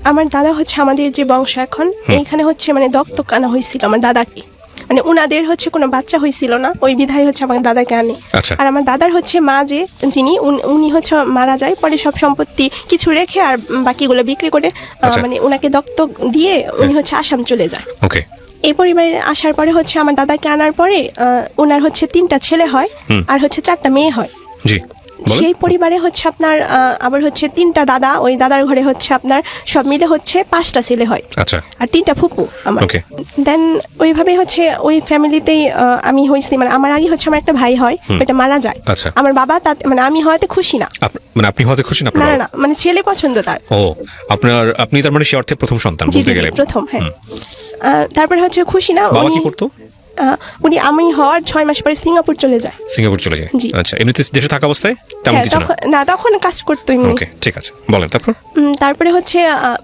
আমার দাদা হচ্ছে আমাদের যে বংশ এখন এইখানে হচ্ছে মানে দত্তক আনা হয়েছিল আমার দাদাকে, মানে উনাদের হচ্ছে কোনো বাচ্চা হয়েছিল না, ওই বিধায় হচ্ছে আমার দাদাকে আনে। আর আমার দাদার হচ্ছে মা যে যিনি উনি হচ্ছে মারা যায়, পরে সব সম্পত্তি কিছু রেখে আর বাকিগুলো বিক্রি করে মানে উনাকে দত্তক দিয়ে উনি হচ্ছে আসাম চলে যায়। এই পরিবারে আসার পরে হচ্ছে আমার দাদাকে আনার পরে ওনার হচ্ছে 3টা ছেলে হয় আর হচ্ছে 4টা মেয়ে হয়। সেই পরিবারে হচ্ছে আপনার আবার হচ্ছে 3টা দাদা, ওই দাদার ঘরে হচ্ছে আপনার সব মিলে হচ্ছে 5টা ছেলে হয় আর 3টা ফুপু আমার। দেন ওইভাবে হচ্ছে ওই ফ্যামিলিতেই আমি হয়েছি, মানে আমার আগে হচ্ছে আমার একটা ভাই হয়, ওইটা মারা যায়। আমার বাবা তাতে মানে আমি হয়তো খুশি না, মানে আপনি হতে খুশি না? না, মানে ছেলে পছন্দ তার। আপনি তার মানে সে অর্থে প্রথম সন্তান বলতে গেলে? প্রথম, হ্যাঁ। তারপরে হচ্ছে খুশি না। বাবা কি করতো? উনি আমি হওয়ার 6 মাস পরে সিঙ্গাপুর চলে যায়। আচ্ছা, এমনিতে দেশে থাকা অবস্থায় তেমন কিছু না, তখন কাজ করতো এমনি। ওকে, ঠিক আছে, বলেন। তারপরে হচ্ছে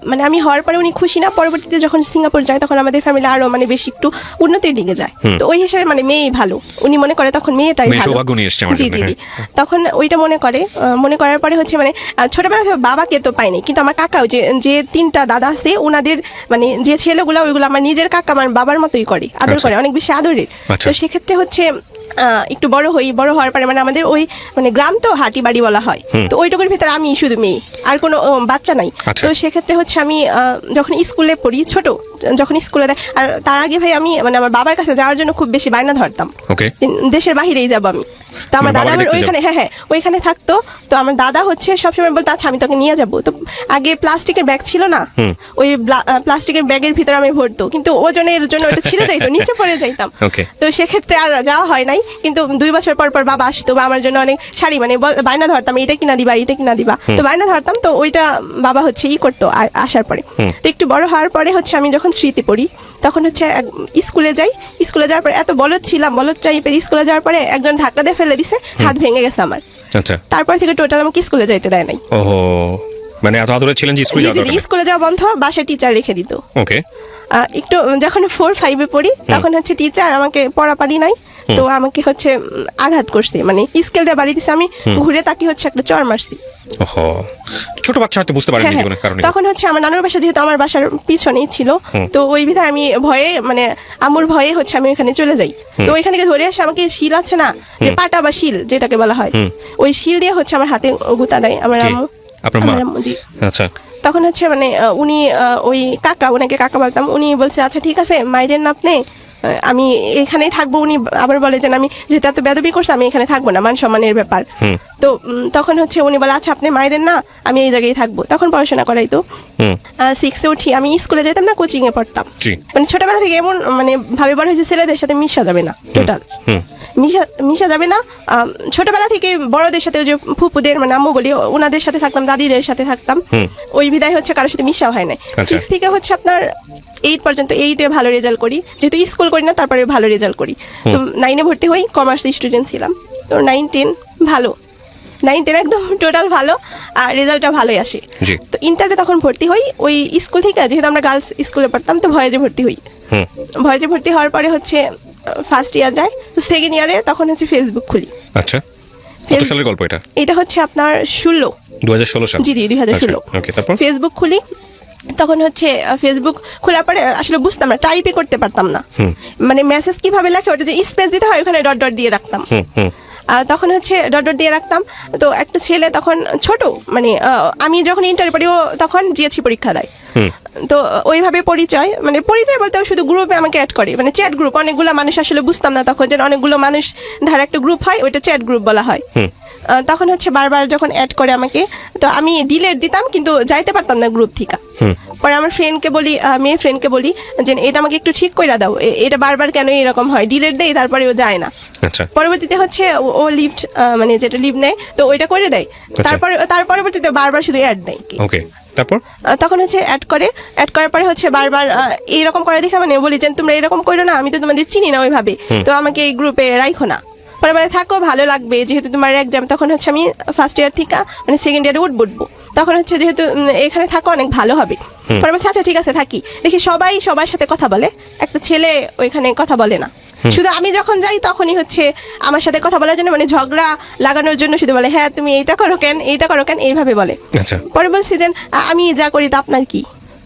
মানে আমি হওয়ার পরে উনি খুশি না। পরবর্তীতে যখন সিঙ্গাপুর যায় তখন আমাদের ফ্যামিলি আরো মানে বেশি একটু উন্নতির দিকে যায়। তো ওই হিসাবে মানে মেয়েই ভালো, উনি মনে করে তখন মেয়েটাই ভালো। সৌভাগ্য নিয়ে এসেছে আমার জন্য। জি, তখন ওইটা মনে করার পরে হচ্ছে মানে ছোটবেলা থেকে বাবাকে তো পাইনি, কিন্তু আমার কাকাও যে 3টা দাদা আছে ওনাদের মানে যে ছেলেগুলো ওইগুলো আমার নিজের কাকা আমার বাবার মতোই করে, আদর করে, অনেক বেশি আদরের। তো সেক্ষেত্রে হচ্ছে একটু বড় হওয়ার পরে মানে আমাদের ওই মানে গ্রাম তো হাটি বাড়ি বলা হয়, তো ওইটুকুর ভিতরে আমি শুধু মেয়ে, আর কোনো বাচ্চা নাই। তো সেক্ষেত্রে হচ্ছে আমি যখন স্কুলে পড়ি, ছোট যখন স্কুলে দেয়, আর তার আগে ভাই আমি মানে আমার বাবার কাছে যাওয়ার জন্য খুব বেশি বায়না ধরতাম, দেশের বাহিরেই যাবো আমি। তো আমার দাদা ওইখানে ওইখানে থাকতো। তো আমার দাদা হচ্ছে সবসময় বলতো আচ্ছা আমি তোকে নিয়ে যাবো। তো আগে প্লাস্টিকের ব্যাগ ছিল না, ওই প্লাস্টিকের ব্যাগের ভিতরে আমি ভরতো, কিন্তু ওজনের জন্য ওটা ছিঁড়ে যাইতো, নিচে পড়ে যাইতাম। তো সেক্ষেত্রে আর যাওয়া হয় নাই। কিন্তু 2 বছর পর বাবা আসতো, বা আমার জন্য অনেক শাড়ি মানে বায়না ধরতাম, এটা কিনা দিবা। তো বায়না ধরতাম, তো ওইটা বাবা হচ্ছে করতো আসার পরে। তো একটু বড় হওয়ার পরে হচ্ছে আমি যখন স্মৃতি পড়ি তখন হচ্ছে স্কুলে যাওয়ার পরে এত বলদ টাইপের, স্কুলে যাওয়ার পরে একজন ধাক্কা দিয়ে ফেলে দিছে, হাত ভেঙে গেছে আমার। তারপর থেকে টোটাল আমাকে স্কুলে যাইতে দেয় নাই। মানে এত আদরে ছিলেন যে স্কুলে যাওয়া বন্ধ, বাসায় টিচার রেখে দিত। একটু যখন 4-5-এ পড়ি তখন হচ্ছে টিচার আমাকে পড়া পারি নাই, তো আমাকে হচ্ছে আঘাত করছে, মানে স্কেল দিয়ে বাড়ি দিছে, আমি ঘুরে তাকি হচ্ছে একটা চড় মারছি। ছোট বাচ্চা হয়তো বুঝতে পারেনি জীবনের কারণে। তখন হচ্ছে আমার নানুর বাসা যেহেতু আমার বাসার পিছনেই ছিল, তো ওই বিধায় আমি ভয়ে মানে আম্মুর ভয়ে হচ্ছে আমি ওখানে চলে যাই। তো ওইখান থেকে ধরে আসে আমাকে শিল আছে না, যে পাটা বা শিল যেটাকে বলা হয়, ওই শিল দিয়ে হচ্ছে আমার হাতে গুতা দেয় আমার আম্মু। তখন হচ্ছে মানে উনি ওই ওনাকে কাকা বলতাম, উনি বলছে আচ্ছা ঠিক আছে মাইরেন না আপনি, আমি এখানেই থাকবো। উনি আবার বলে যে আমি যেহেতু এত বেদবি করছে আমি এখানে থাকবো না, মান সম্মানের ব্যাপার। তো তখন হচ্ছে উনি বলে আচ্ছা আপনি মাইরেন না, আমি এই জায়গায় থাকবো। তখন পড়াশোনা করাই। তো 6-এ উঠি, আমি স্কুলে যেতাম না, কোচিং এ পড়তাম। মানে ছোটবেলা থেকে এমন মানে ভাবে বড় হয়েছে ছেলেদের সাথে মিশা যাবে না, টোটাল মিশা যাবে না। ছোটবেলা থেকে বড়দের সাথে যে ফুপুদের মানে আম্মু বলি ওনাদের সাথে থাকতাম, দাদিদের সাথে থাকতাম, ওই বিদায় হচ্ছে কারোর সাথে মিশা হয় নাই। 6 থেকে হচ্ছে আপনার 8 পর্যন্ত 8-এ ভালো রেজাল্ট করি, যেহেতু স্কুল করি না তারপরে ভালো রেজাল্ট করি। তো 9-এ ভর্তি হই, কমার্স স্টুডেন্ট ছিলাম। তো 9-10 ভালো, 9-10 একদম টোটাল ভালো, আর রেজাল্টটা ভালোই আসে। তো ইন্টারে তখন ভর্তি হই ওই স্কুল থেকে, যেহেতু আমরা গার্লস স্কুলে পড়তাম, তো ভয়েজে ভর্তি হই। ভয়েজে ভর্তি হওয়ার পরে হচ্ছে ফার্স্ট ইয়ার যায়, তো সেকেন্ড ইয়ারে তখন হচ্ছে ফেসবুক খুলি। আচ্ছা, কত সালের গল্প এটা? এটা হচ্ছে আপনার 2016 সাল। জি 2016। ফেসবুক খুলি, তখন হচ্ছে ফেসবুক খোলার পরে আসলে বুঝতাম না, টাইপই করতে পারতাম না, মানে মেসেজ কিভাবে লেখে ওটা যে স্পেস দিতে হয় ওখানে ডট দিয়ে রাখতাম। তখন হচ্ছে ডট দিয়ে রাখতাম। তো একটা ছেলে তখন ছোট, মানে আমি যখন ইন্টার পড়ি ও তখন জিএসসি পরীক্ষা দেয়। তো ওইভাবে পরিচয় বলতে শুধু গ্রুপে আমাকে অ্যাড করে, মানে চ্যাট গ্রুপ, অনেকগুলো মানুষ, আসলে বুঝতাম না তখন যে অনেকগুলো মানুষ ধারা একটা গ্রুপ হয়, ওইটা চ্যাট গ্রুপ বলা হয়। তখন হচ্ছে বারবার যখন অ্যাড করে আমাকে, তো আমি ডিলেট দিতাম, কিন্তু যাইতে পারতাম না গ্রুপ থেকে। পরে আমার ফ্রেন্ডকে বলি, মেয়ে ফ্রেন্ডকে বলি যে এটা আমাকে একটু ঠিক করে দাও, এটা বারবার কেন এরকম হয়, ডিলেট দেয় তারপরে ও যায় না। পরবর্তীতে হচ্ছে ও লিফট মানে যেটা লিভ নেয়, তো ওইটা করে দেয়। তার পরবর্তীতে বারবার শুধু অ্যাড দেয়। তখন হচ্ছে অ্যাড করার পরে হচ্ছে বারবার এইরকম করে দেখে মানে বলি যে তোমরা এরকম করো না, আমি তো তোমাদের চিনি না ওইভাবে, তো আমাকে এই গ্রুপে রাখো না, পরে মানে থাকো, ভালো লাগবে, যেহেতু তোমার এক্সাম। তখন হচ্ছে আমি ফার্স্ট ইয়ার থেকে মানে সেকেন্ড ইয়ারে উঠবো, তখন হচ্ছে যেহেতু এখানে থাকো অনেক ভালো হবে। পরে বলছে আচ্ছা ঠিক আছে থাকি। দেখি সবার সাথে কথা বলে, একটা ছেলে ওইখানে কথা বলে না, শুধু আমি যখন যাই তখনই হচ্ছে আমার সাথে কথা বলার জন্য, মানে ঝগড়া লাগানোর জন্য শুধু বলে হ্যাঁ তুমি এইটা করো কেন, এইভাবে বলে। পরে বলছি যে আমি যা করি তা আপনার কি,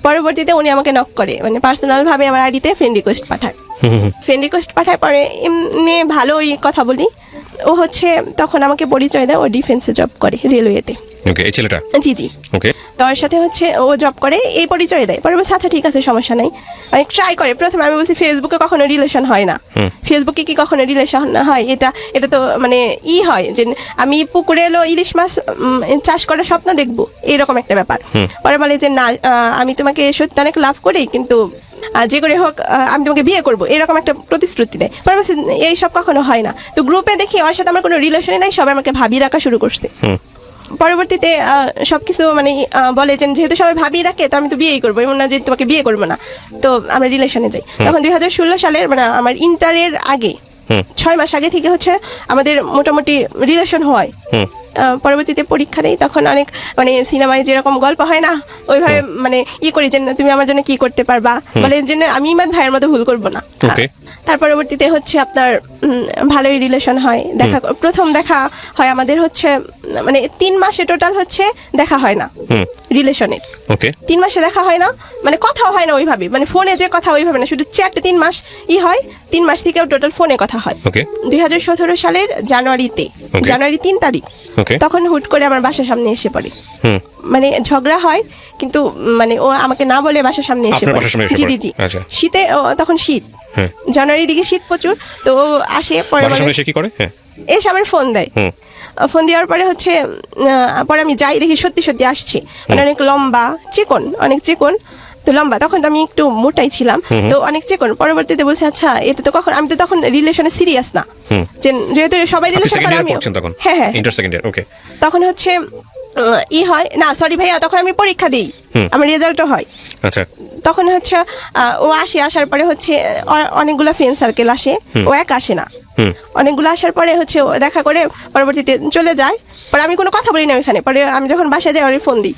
পরবর্তীতে উনি আমাকে নক করে, মানে পার্সোনাল ভাবে আমার আইডিতে ফ্রেন্ড রিকোয়েস্ট পাঠায়। ফ্রেন্ড রিকোয়েস্ট পাঠায় পরে এমনি ভালোই কথা বলি। ও হচ্ছে তখন আমাকে পরিচয় দেয় ও ডিফেন্সে জব করে, রেলওয়েতে। ওকে, এই ছেলেটা? জি জি। ওকে। তার সাথে হচ্ছে ও জব করে, এই পরিচয় দেয়। পরে বলছে আচ্ছা ঠিক আছে সমস্যা নাই, অনেক ট্রাই করে। প্রথমে আমি বলছি ফেসবুকে কখনো রিলেশন হয় না, ফেসবুকে কি কখনো রিলেশন হয়? এটা তো মানে হয় যে আমি পুকুরে এলো ইলিশ মাছ চাষ করার স্বপ্ন দেখবো, এইরকম একটা ব্যাপার। পরে বলে যে না, আমি তোমাকে সত্যি অনেক লাভ করি, কিন্তু যে করে হোক আমি তোমাকে বিয়ে করবো, এরকম একটা প্রতিশ্রুতি দেয়। পরে বলছি এইসব কখনো হয় না। তো গ্রুপে দেখি ওর সাথে আমার কোনো রিলেশনই নাই, সবাই আমাকে ভাবি রাখা শুরু করছে। পরবর্তীতে সবকিছু মানে বলে যে যেহেতু সবাই ভাবিয়ে রাখে তো আমি তো বিয়েই করবো, এমন না যে তোমাকে বিয়ে করবো না। তো আমরা রিলেশনে যাই। তখন 2016 সালের মানে আমার ইন্টারের আগে 6 মাস আগে থেকে হচ্ছে আমাদের মোটামুটি রিলেশন হয়। পরবর্তীতে পরীক্ষা দেই, তখন অনেক মানে সিনেমায় যেরকম গল্প হয় না, ওইভাবে মানে করি যে তুমি আমার জন্য কি করতে পারবা, বলে যে আমি ইমাদ ভাইয়ের মতো ভুল করবো না। তার পরবর্তীতে হচ্ছে আপনার ভালোই রিলেশন হয়। প্রথম দেখা হয় আমাদের হচ্ছে মানে 3 মাসে টোটাল হচ্ছে দেখা হয় না রিলেশনের। 3 মাসে দেখা হয় না, মানে কথাও হয় না ওইভাবে, মানে ফোনে যে কথা ওইভাবে না, শুধু চ্যাটে 3 মাস হয়। 3 মাস থেকেও টোটাল ফোনে কথা হয়। 2017 সালের জানুয়ারিতে, জানুয়ারি 3 তারিখ, তখন হুট করে আমার বাসার সামনে এসে পড়ে। মানে ঝগড়া হয় কিন্তু মানে ও আমাকে না বলে বাসার সামনে এসে পড়ে। জি জি জি। শীতে, তখন শীত, জানুয়ারির দিকে শীত প্রচুর। তো আসে পরে এসে আমার ফোন দেয়। ফোন দেওয়ার পরে হচ্ছে পরে আমি যাই, দেখি সত্যি সত্যি আসছে। মানে অনেক লম্বা, চিকন, অনেক চিকন তো লম্বা। তখন তো আমি একটু মোটাই ছিলাম, তো অনেক চিকন। পরবর্তীতে বলছে আচ্ছা এটা তো কখন, আমি তো তখন রিলেশনে সিরিয়াস না, যেহেতু সবাই রিলেশন করে আমি। হ্যাঁ হ্যাঁ। তখন হচ্ছে হয় না, সরি ভাইয়া, তখন আমি পরীক্ষা দিই, আমার রেজাল্টও হয়। আচ্ছা। তখন হচ্ছে ও আসার পরে হচ্ছে অনেকগুলো ফ্রেন্ড সার্কেল আসে, ও এক আসে না, অনেকগুলো আসার পরে হচ্ছে ও দেখা করে পরবর্তীতে চলে যায়। পরে আমি কোনো কথা বলি না ওইখানে। পরে আমি যখন বাসায় যাই ওরে ফোন দিই,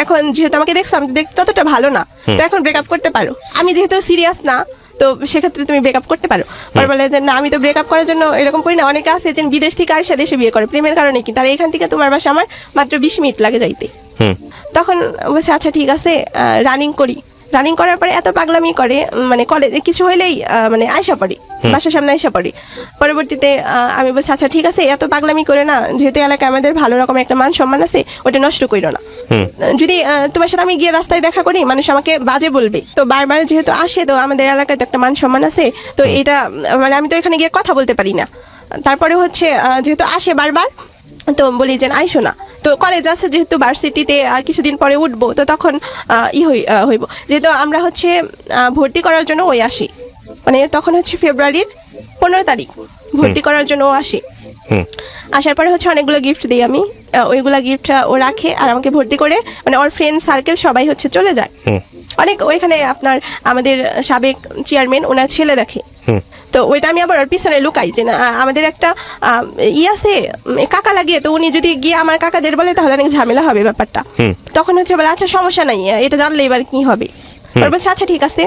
এখন যেহেতু আমাকে দেখছো, আমি দেখতে ততটা ভালো না, তো এখন ব্রেকআপ করতে পারো, আমি যেহেতু সিরিয়াস না, তো সেক্ষেত্রে তুমি ব্রেকআপ করতে পারো। পরে বলে যে না, আমি তো ব্রেকআপ করার জন্য এরকম করি না, অনেকে আছে যে বিদেশ থেকে আইসা দেশে বিয়ে করে প্রেমের কারণে, কি তার এখান থেকে তোমার বাসা আমার মাত্র 20 মিনিট লাগে যাইতে। তখন বলছে আচ্ছা ঠিক আছে রানিং করি। রানিং করার পরে এত পাগলামি করে, মানে কলেজে কিছু হইলেই মানে আয়সা পড়ি, বাসার সামনে আয়সা পড়ি। পরবর্তীতে আমি বলছি আচ্ছা ঠিক আছে, এত পাগলামি করে না, যেহেতু এলাকায় আমাদের ভালো রকম একটা মান সম্মান আছে, ওটা নষ্ট করিও না। যদি তোমার সাথে আমি গিয়ে রাস্তায় দেখা করি, মানুষ আমাকে বাজে বলবে, তো বারবার যেহেতু আসে, তো আমাদের এলাকায় তো একটা মান সম্মান আছে, তো এটা মানে আমি তো এখানে গিয়ে কথা বলতে পারি না। তারপরে হচ্ছে যেহেতু আসে বারবার, তো বলি যে আইসো না, তো কলেজ আছে যেহেতু ভার্সিটিতে কিছুদিন পরে উঠবো, তো তখন হইব। যেহেতু আমরা হচ্ছে ভর্তি করার জন্য ওই আসি, মানে তখন হচ্ছে ফেব্রুয়ারির 15 তারিখ ভর্তি করার জন্য ও আসে। আসার পরে হচ্ছে অনেকগুলো গিফট দিই আমি, ওইগুলা গিফট ও রাখে আর আমাকে ভর্তি করে, মানে ওর ফ্রেন্ড সার্কেল সবাই হচ্ছে চলে যায়। অনেক ওইখানে আপনার আমাদের সাবেক চেয়ারম্যান ওনার ছেলে দেখে, তো ওইটা আমি আবার ওর পিছনে লুকাই যে না আমাদের একটা আছে কাকা লাগিয়ে, তো উনি যদি গিয়ে আমার কাকাদের বলে তাহলে অনেক ঝামেলা হবে ব্যাপারটা। তখন হচ্ছে বলে আচ্ছা সমস্যা নাই, এটা জানলে এবার কি হবে। বলছে আচ্ছা ঠিক আছে।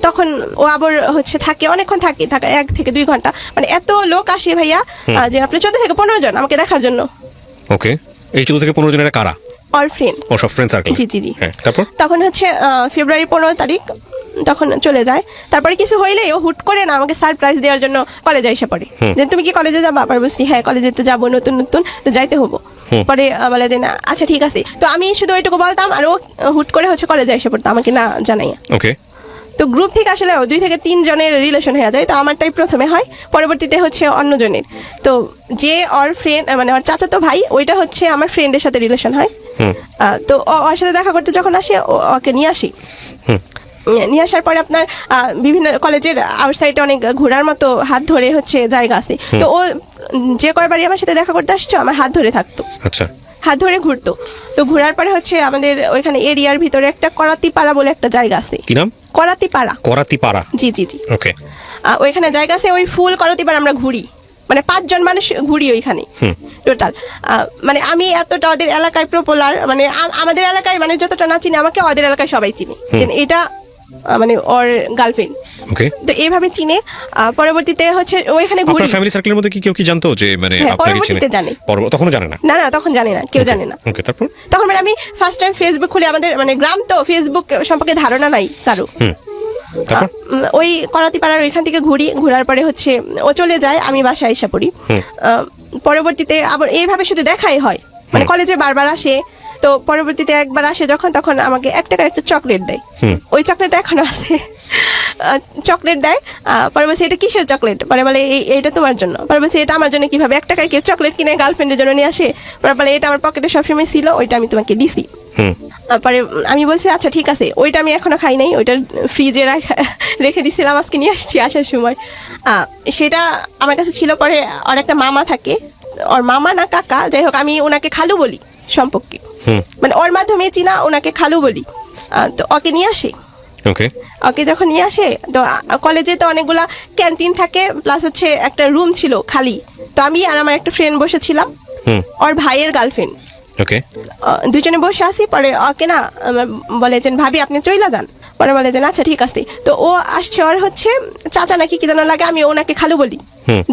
তখন ও আবার হচ্ছে থাকে, অনেকক্ষণ থাকে 1 থেকে 2 ঘন্টা, মানে এত লোক আসে ভাইয়া যে আপনার 14 থেকে 15 জন আমাকে দেখার জন্য। ওকে, এই 14 থেকে 15 জনের কারা? অর ফ্রেন্ড, ও সব ফ্রেন্ড সার্কেল। জি জি জি। তারপর তখন হচ্ছে ফেব্রুয়ারি 15 তারিখ তখন চলে যায়। তারপরে কিছু হইলে ও হুট করে না আমাকে সারপ্রাইজ দেওয়ার জন্য কলেজে এসে পড়ে, যে তুমি কি কলেজে যাবা? আবার বলছি হ্যাঁ কলেজে তো যাবো, নতুন নতুন তো যাইতে হবো। পরে বলে যে না আচ্ছা ঠিক আছে, তো আমি শুধু ওইটুকু বলতাম আর ও হুট করে হচ্ছে কলেজে এসে পড়তো আমাকে না জানাই। ওকে। তো গ্রুপ থেকে আসলে 2 থেকে 3 জনের রিলেশন হয়ে যায়, তো আমারটাই প্রথমে হয়, পরবর্তীতে হচ্ছে অন্য জনের। তো যে ওর ফ্রেন্ড মানে ওর চাচাতো ভাই, ওইটা হচ্ছে আমার ফ্রেন্ডের সাথে রিলেশন হয়। তো ওর সাথে দেখা করতে যখন আসে ওকে নিয়ে আসি। নিয়ে আসার পরে আপনার বিভিন্ন কলেজের আউটসাইডে অনেক ঘোরার মতো হাত ধরে হচ্ছে জায়গা আছে, তো ও যে কয়বারই আমার সাথে দেখা করতে আসছে আমার হাত ধরে থাকতো। আচ্ছা। হাত ধরে ঘুরতো। তো ঘোরার পরে হচ্ছে আমাদের ওইখানে এরিয়ার ভিতরে একটা করাতিপাড়া বলে একটা জায়গা আছে। কি নাম? করাতিপাড়া। করাতিপাড়া। জি জি জি। ওকে। ওইখানে জায়গা আছে, ওই ফুল করাতিপাড়া আমরা ঘুরি, মানে 5 জন মানুষ ঘুরি ওইখানে টোটাল। মানে আমি এতটা ওদের এলাকায় পপুলার, মানে আমাদের এলাকায় মানে যতটা না চিনি আমাকে ওদের এলাকায় সবাই চিনি, যে এটা মানে ওর গার্লফ্রেন্ড। ওকে, তো এইভাবে চিনে পরবর্তীতে হচ্ছে ওইখানে ঘুরি। আপনার ফ্যামিলি সার্কেলের মধ্যে কি কেউ কি জানতো যে মানে আপনাকে চিনে? পরবর্তীতে জানে। তখনও জানে না? না না, তখন জানে না, কেউ জানে না। ওকে, তারপর তখন মানে আমি ফার্স্ট টাইম ফেসবুক খুলে, আমাদের মানে গ্রাম তো ফেসবুক সম্পর্কে ধারণা নাই কারো। তারপর ওই করাতিপাড়ার ওইখান থেকে ঘোরার পরে হচ্ছে ও চলে যায়, আমি বাসায় এসে পড়ি। পরবর্তীতে আবার এইভাবে শুধু দেখাই হয়, মানে কলেজে বারবার আসে। তো পরবর্তীতে একবার আসে যখন, তখন আমাকে 1 টাকার একটা চকলেট দেয়। ওই চকলেটটা এখনো আছে। চকলেট দেয়, পরে বলছে এটা কিসের চকলেট? পরে বলে এইটা তোমার জন্য। পরে বলছে এটা আমার জন্য কিভাবে? 1 টাকায় কেউ চকলেট কিনে গার্লফ্রেন্ডের জন্য নিয়ে আসে? পরে বলে এটা আমার পকেটে সবসময় ছিল, ওইটা আমি তোমাকে দিছি। পরে আমি বলছি আচ্ছা ঠিক আছে, ওইটা আমি এখনো খাই নাই, ওইটা ফ্রিজে রেখে দিছিলাম, আজকে নিয়ে আসছি আসার সময়। সেটা আমার কাছে ছিল। পরে ওর একটা মামা থাকে, ওর মামা না কাকা, যাই হোক, আমি ওনাকে খালু বলি সম্পর্কে, মানে ওর মাধ্যমে চিনা, ওনাকে খালু বলি। তো ওকে নিয়ে আসে। ওকে যখন নিয়ে আসে, তো কলেজে তো অনেকগুলা ক্যান্টিন থাকে, প্লাস হচ্ছে একটা রুম ছিল খালি। তো আমি আর আমার একটা ফ্রেন্ড বসেছিলাম, ওর ভাইয়ের গার্লফ্রেন্ড। দুজনে বসে আসি। পরে ওকে না বলে যে ভাবি আপনি চইলা যান। পরে বলে যে আচ্ছা ঠিক আছে। তো ও আসছে, ওর হচ্ছে চাচা নাকি কি যেন লাগে, আমি ওনাকে খালু বলি,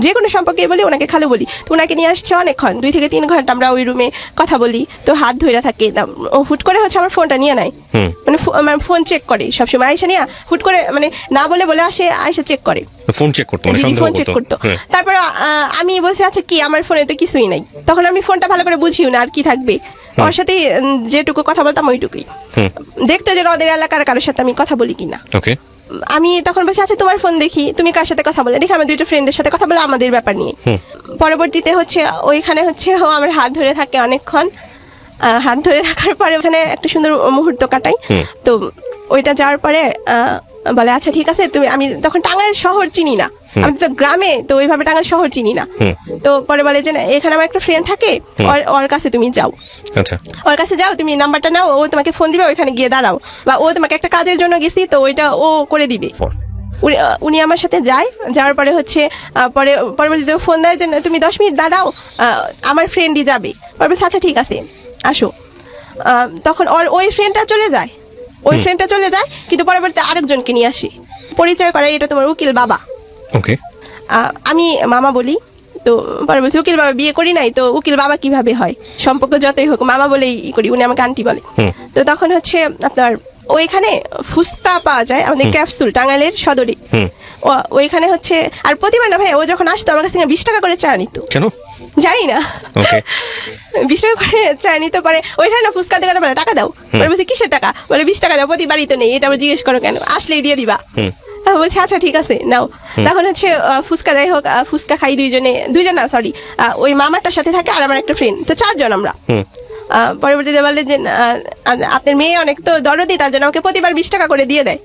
যে কোনো সম্পর্কে বলি ওনাকে খালু বলি। তো ওনাকে নিয়ে আসছে অনেকক্ষণ, 2 থেকে 3 ঘন্টা আমরা ওই রুমে কথা বলি। তো হাত ধরে থাকে, ও হুট করে হচ্ছে আমার ফোনটা নিয়ে নেয়, মানে ফোন চেক করে সবসময়। আয়সা নিয়ে হুট করে মানে না বলে আসে, আয়সা চেক করে, ফোন চেক করতো, ফোন চেক করতো। তারপর আমি বলছি আচ্ছা কি, আমার ফোনে তো কিছুই নাই। তখন আমি ফোনটা ভালো করে বুঝিও না, আর কি থাকবে, ওর সাথে যেটুকু কথা বলতাম ওইটুকুই। দেখতো যে ওদের এলাকার কারোর সাথে আমি কথা বলি কিনা। আমি তখন বলছি আচ্ছা তোমার ফোন দেখি, তুমি কার সাথে কথা বলে দেখি। আমার 2টা ফ্রেন্ডের সাথে কথা বলে আমাদের ব্যাপার নিয়ে। পরবর্তীতে হচ্ছে ওইখানে হচ্ছে ও আমার হাত ধরে থাকে অনেকক্ষণ। হাত ধরে থাকার পরে ওখানে একটা সুন্দর মুহূর্ত কাটাই। তো ওইটা যাওয়ার পরে বলে আচ্ছা ঠিক আছে তুমি, আমি তখন টাঙ্গাইল শহর চিনি না, আমি তো গ্রামে, তো ওইভাবে টাঙ্গাইল শহর চিনি না। তো পরে বলে যে এখানে আমার একটা ফ্রেন্ড থাকে, ওর কাছে তুমি যাও। ওর কাছে যাও, তুমি নাম্বারটা নাও, ও তোমাকে ফোন দিবে, ওইখানে গিয়ে দাঁড়াও, বা ও তোমাকে একটা কাজের জন্য গেছি তো ওইটা ও করে দিবে। উনি আমার সাথে যায়, যাওয়ার পরে হচ্ছে পরবর্তীতে ফোন দেয় যে তুমি 10 মিনিট দাঁড়াও, আমার ফ্রেন্ডই যাবে। আচ্ছা ঠিক আছে আসো। তখন ওই ফ্রেন্ডটা চলে যায়, কিন্তু পরবর্তীতে আরেকজনকে নিয়ে আসি, পরিচয় করে এটা তোমার উকিল বাবা। আমি মামা বলি। তো পরে বলছি উকিল বাবা বিয়ে করি নাই, তো উকিল বাবা কিভাবে হয়? সম্পর্ক যতই হোক মামা বলেই করি, উনি আমাকে আন্টি বলে। তো তখন হচ্ছে আপনার ওইখানে ফুচকা পাওয়া যায়, আমাদের ক্যাপসুল টাঙ্গাইলের সদরে। ওইখানে হচ্ছে, আর প্রতিবার না ভাই ও যখন আসতো আমার কাছ থেকে 20 টাকা করে চা নিত। কেন জানি না, 20 টাকা করে চা নিতে পারে। ওইখানে না ফুচকা দোকানে বলে টাকা দাও, বলছি কিসের টাকা? বলে 20 টাকা দাও, প্রতিবারই তো নেই, এটা আবার জিজ্ঞেস করো কেন, আসলেই দিয়ে দিবা। বলছে আচ্ছা ঠিক আছে নাও। তখন হচ্ছে ফুচকা, যাই হোক ফুচকা খাই দুইজন না সরি, ওই মামাটার সাথে থাকে আর আমার একটা ফ্রেন্ড, তো 4 জন আমরা। পরবর্তীতে বললেন যে আপনার মেয়ে অনেক তো দরদি, তার জন্য আমাকে প্রতিবার 20 টাকা করে দিয়ে দেয়।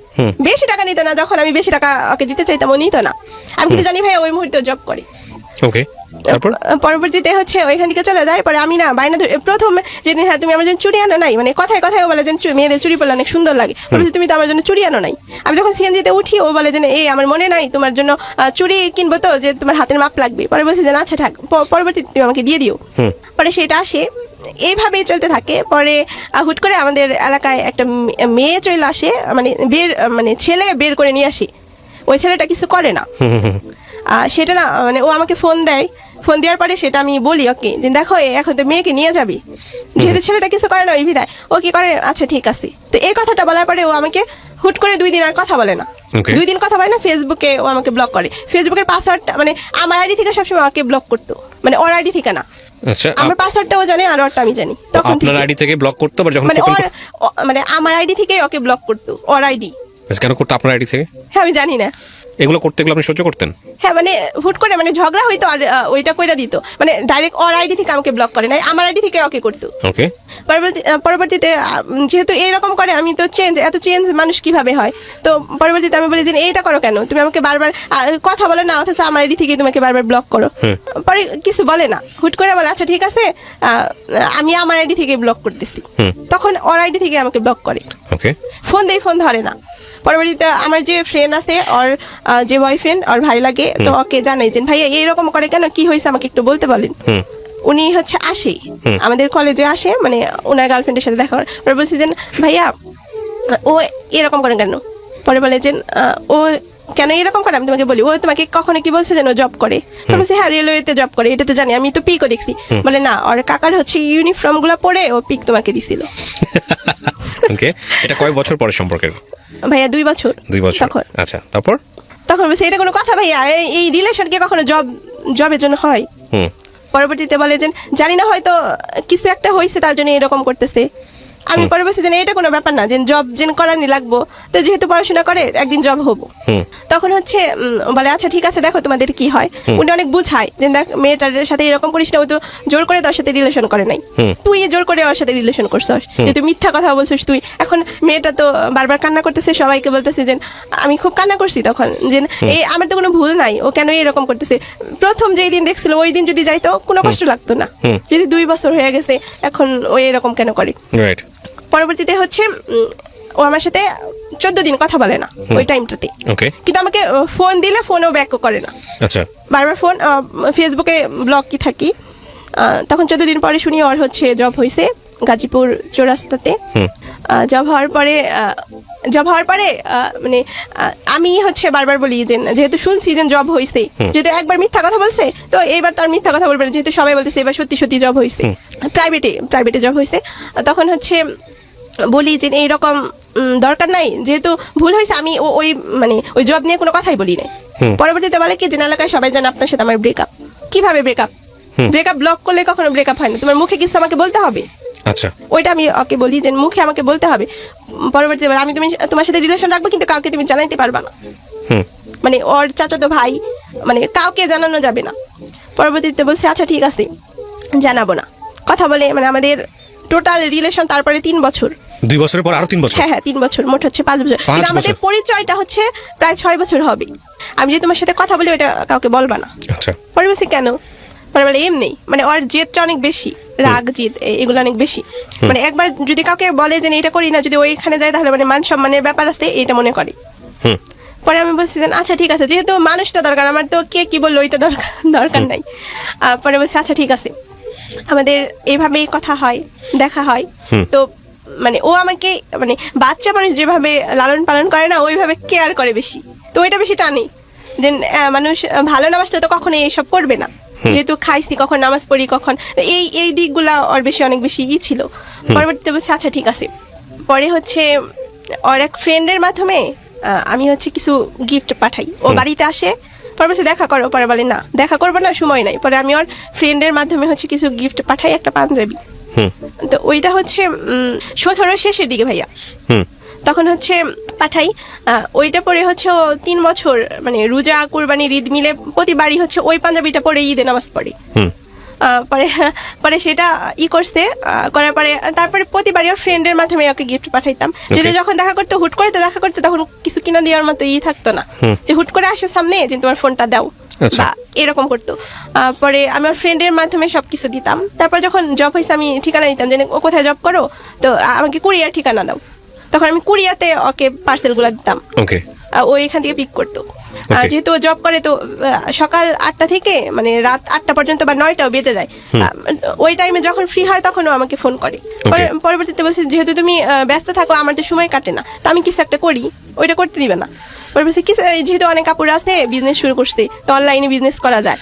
বেশি টাকা নিত না, যখন আমি বেশি টাকা ওকে দিতে চাইতাম ও নিত না। আমি কিন্তু জানি ভাই ওই মুহূর্তে জব করে। পরবর্তীতে হচ্ছে ওইখান থেকে চলে যায়। পরে আমি না বাইনা প্রথম যেদিন, হ্যাঁ তুমি আমার জন্য চুড়ি আনো নাই, মানে কথায় কথায় ও বলে যে মেয়েদের চুড়ি পরলে অনেক সুন্দর লাগে, বলছে তুমি তো আমার জন্য চুড়ি আনো নাই। আমি যখন সিএনজিতে উঠি ও বলে যে এই আমার মনে নাই তোমার জন্য চুড়ি কিনবো, তো যে তোমার হাতের মাপ লাগবে। পরে বলছে যে আচ্ছা থাক, পরবর্তীতে তুমি আমাকে দিয়ে দিও। পরে সেটা আসে, এইভাবেই চলতে থাকে। পরে হুট করে আমাদের এলাকায় একটা মেয়ে চলে আসে, মানে ছেলে বের করে নিয়ে আসে। ওই ছেলেটা কিছু করে না, সেটা না মানে ও আমাকে ফোন দেওয়ার পরে সেটা আমি বলি ওকে যে দেখো এখন তো মেয়েকে নিয়ে যাবি, যেহেতু ছেলেটা কিছু করে না ওই বিধায় ও কি করে, আচ্ছা ঠিক আছে। তো এই কথাটা বলার পরে ও আমাকে হুট করে 2 দিন আর কথা বলে না। 2 দিন কথা বলে না, ফেসবুকে ও আমাকে ব্লক করে। ফেসবুকের পাসওয়ার্ডটা মানে আমার আইডি থেকে সবসময় আমাকে ব্লক করতো, মানে ওর আইডি থেকে না। আচ্ছা, আমার পাসওয়ার্ডটা ও জানে আর ওরটা আমি জানি। তখন আপনার আইডি থেকে ব্লক করতো, মানে আমার আইডি থেকে ওকে ব্লক করতো, ওর আইডি। কেন করতো আপনার আইডি থেকে? হ্যাঁ আমি জানি না। এগুলো করতে গেলে আপনি সহ্য করতেন? হ্যাঁ মানে হুট করে মানে ঝগড়া হইতো আর ওইটা কইরা দিত, মানে ডাইরেক্ট ওর আইডি থেকে আমাকে ব্লক করে না, আমার আইডি থেকে ওকে করতো। পরবর্তীতে যেহেতু এইরকম করে, আমি তো এত চেঞ্জ মানুষ কিভাবে হয়। তো পরবর্তীতে আমি বলি যে এইটা করো কেন, তুমি আমাকে বারবার কথা বলো না, অথচ আমার আইডি থেকে তোমাকে বারবার ব্লক করো। পরে কিছু বলে না, হুট করে বলে আচ্ছা ঠিক আছে আমি আমার আইডি থেকে ব্লক করতেছি। তখন ওর আইডি থেকে আমাকে ব্লক করে, ফোন দেই, ফোন ধরে না। পরবর্তীতে আমার যে ফ্রেন্ড আছে, ওর যে বয়ফ্রেন্ড, ওর ভাই লাগে, তো ওকে জানাই যে ভাইয়া এইরকম করে কেন, কি হয়েছে আমাকে একটু বলতে বলেন। উনি হচ্ছে আসে আমাদের কলেজে আসে, মানে ওনার গার্লফ্রেন্ডের সাথে দেখা করে। বলছি যে ভাইয়া ও এরকম করে কেন, পরে বলে যে ও কেন এরকম করে, আমি তোমাকে বলি, ও তোমাকে কখনো কি বলছে যেন জব করে? বলছি হ্যাঁ রেলওয়েতে জব করে, এটা তো জানি, আমি তো পিকও দেখছি। বলে না, ওর কাকার হচ্ছে ইউনিফর্ম গুলা পরে ও পিক তোমাকে দিছিল। ওকে, এটা কয় বছর পরে সম্পর্কের? ভাইয়া 2 বছর। 2 বছর, তখন আচ্ছা। তারপর তখন বলছে এটা কোনো কথা ভাইয়া, এই রিলেশন কি কখনো জবের জন্য হয়? পরবর্তীতে বলে যে জানি না, হয়তো কিছু একটা হয়েছে তার জন্য এরকম করতেছে। আমি পরে বলছি যে এটা কোনো ব্যাপার না, যে জব যেন করারই লাগবো, তো যেহেতু পড়াশোনা করে একদিন জব হবো। তখন হচ্ছে বলে আচ্ছা ঠিক আছে, দেখো তোমাদের কি হয়। উনি অনেক বুঝায় যে দেখ মেয়েটার সাথে এরকম করিস না, ও তো জোর করে তোর সাথে রিলেশন করে নাই, তুই জোর করে ওর সাথে রিলেশন করছিস, যে তুই মিথ্যা কথা বলছিস। তুই এখন মেয়েটা তো বারবার কান্না করতেছে, সবাইকে বলতেছে যে আমি খুব কান্না করছি তখন, যে এই আমার তো কোনো ভুল নাই, ও কেন এরকম করতেছে। প্রথম যেই দিন দেখছিল ওই দিন যদি যাইতো কোনো কষ্ট লাগতো না, যদি 2 বছর হয়ে গেছে এখন ও এরকম কেন করে। রাইট। পরবর্তীতে হচ্ছে ও আমার সাথে 14 দিন কথা বলে না ওই টাইমটাতে। ওকে। কিন্তু আমাকে ফোন দিলে ফোনও ব্যাকও করে না। আচ্ছা। বারবার ফোন, ফেসবুকে ব্লক কি থাকি। তখন 14 দিন পরে শুনি ওর হচ্ছে জব হয়েছে গাজীপুর চৌরাস্তাতে। জব হওয়ার পরে মানে আমি হচ্ছে বারবার বলি যে যেহেতু শুনছি যে জব হয়েছে, যেহেতু একবার মিথ্যা কথা বলছে তো এবার তার মিথ্যা কথা বলবে না, যেহেতু সবাই বলতেছে এবার সত্যি সত্যি জব হয়েছে, প্রাইভেটে জব হয়েছে। তখন হচ্ছে বলি যে এইরকম দরকার নাই, যেহেতু ভুল হয়েছে, আমি ওই মানে ওই জব নিয়ে কোনো কথাই বলি নাই। পরবর্তীতে বলে কি যে এলাকায় সবাই জানে আপনার সাথে আমার ব্রেকআপ। কিভাবে ব্রেকআপ? ব্লক করলে কখনো ব্রেকআপ হয় না, তোমার মুখে কিছু আমাকে বলতে হবে। আচ্ছা। ওইটা আমি ওকে বলি যে মুখে আমাকে বলতে হবে। পরবর্তীতে বলে আমি তোমার সাথে রিলেশন রাখবো কিন্তু কাউকে তুমি জানাইতে পারবা না, মানে ওর চাচাতো ভাই, মানে কাউকে জানানো যাবে না। পরবর্তীতে বলছে আচ্ছা ঠিক আছে জানাবো না। কথা বলে মানে আমাদের টোটাল রিলেশন তারপরে 3 বছর। 2 বছরের পর আরো 3 বছর? হ্যাঁ 3 বছর, মোট হচ্ছে 5 বছর। কিন্তু আমাদের পরিচয়টা হচ্ছে প্রায় 6 বছর হবে। আমি যে তোমার সাথে কথা বলি ওটা কাউকে বলবা না। আচ্ছা। পরে বলছি কেন? পরে বলে এমনি, মানে ওর জেদটা অনেক বেশি, রাগ জিদ এগুলো অনেক বেশি। মানে একবার যদি কাউকে বলে যে এটা করি না, যদি ওইখানে যায় তাহলে মানে মান সম্মানের ব্যাপার আছে, এটা মনে করে। পরে আমি বলছি যে আচ্ছা ঠিক আছে, যেহেতু মানুষটা দরকার, আমার তো কে কি বললো ওইটা দরকার নাই। পরে বলছি আচ্ছা ঠিক আছে, আমাদের এইভাবেই কথা হয়, দেখা হয়। তো মানে ও আমাকে মানে বাচ্চা মানুষ যেভাবে লালন পালন করে না, ওইভাবে কেয়ার করে বেশি। তো ওইটা বেশি টানি যে মানুষ ভালো না বাসলে তো কখনো এইসব করবে না, যেহেতু খাইছি, কখন নামাজ পড়ি, কখন এই দিকগুলা ওর বেশি অনেক বেশি ছিল। পরবর্তীতে বলছে আচ্ছা ঠিক আছে। পরে হচ্ছে ওর এক ফ্রেন্ডের মাধ্যমে আমি হচ্ছে কিছু গিফট পাঠাই, ও বাড়িতে আসে। পরে বলছে দেখা করো, পরে বলে না দেখা করবো না, সময় নাই। পরে আমি ওর ফ্রেন্ডের মাধ্যমে হচ্ছে কিছু গিফট পাঠাই, একটা পাঞ্জাবি। তো ওইটা হচ্ছে 17 শেষের দিকে ভাইয়া। তখন হচ্ছে পাঠাই, ওইটা পরে হচ্ছে ও 3 বছর মানে রোজা কুরবানি ঈদ মিলে প্রতিবারই হচ্ছে ওই পাঞ্জাবিটা পরে ঈদে নামাজ পড়ে। পরে সেটা করছে, করার পরে তারপরে প্রতিবারই ওর ফ্রেন্ডের মাধ্যমে ওকে গিফট পাঠাইতাম। যদি যখন দেখা করতে হুট করে দেখা করতে, তখন কিছু কিনা দেওয়ার মতো থাকতো না, যে হুট করে আসে সামনে যে তোমার ফোনটা দাও বা এরকম করতো। পরে আমি ওর ফ্রেন্ডের মাধ্যমে সবকিছু দিতাম। তারপর যখন জব হয়েছে আমি ঠিকানা দিতাম, যে ও কোথায় জব করো, তো আমাকে কুরিয়ার ঠিকানা দাও। তখন আমি কুরিয়াতে ওকে পার্সেলগুলো দিতাম, ও এখান থেকে পিক করতো। যেহেতু ও জব করে তো সকাল 8টা থেকে মানে রাত 8টা পর্যন্ত বা 9টাও বেজে যায়। ওই টাইমে যখন ফ্রি হয় তখন ও আমাকে ফোন করে। পরবর্তীতে বলছি যেহেতু তুমি ব্যস্ত থাকো, আমার তো সময় কাটে না, তো আমি কিছু একটা করি, ওইটা করতে দিবে না। পরে বলছি কিছু, যেহেতু অনেক কাপড় আছে, বিজনেস শুরু করছে, তো অনলাইনে বিজনেস করা যায়।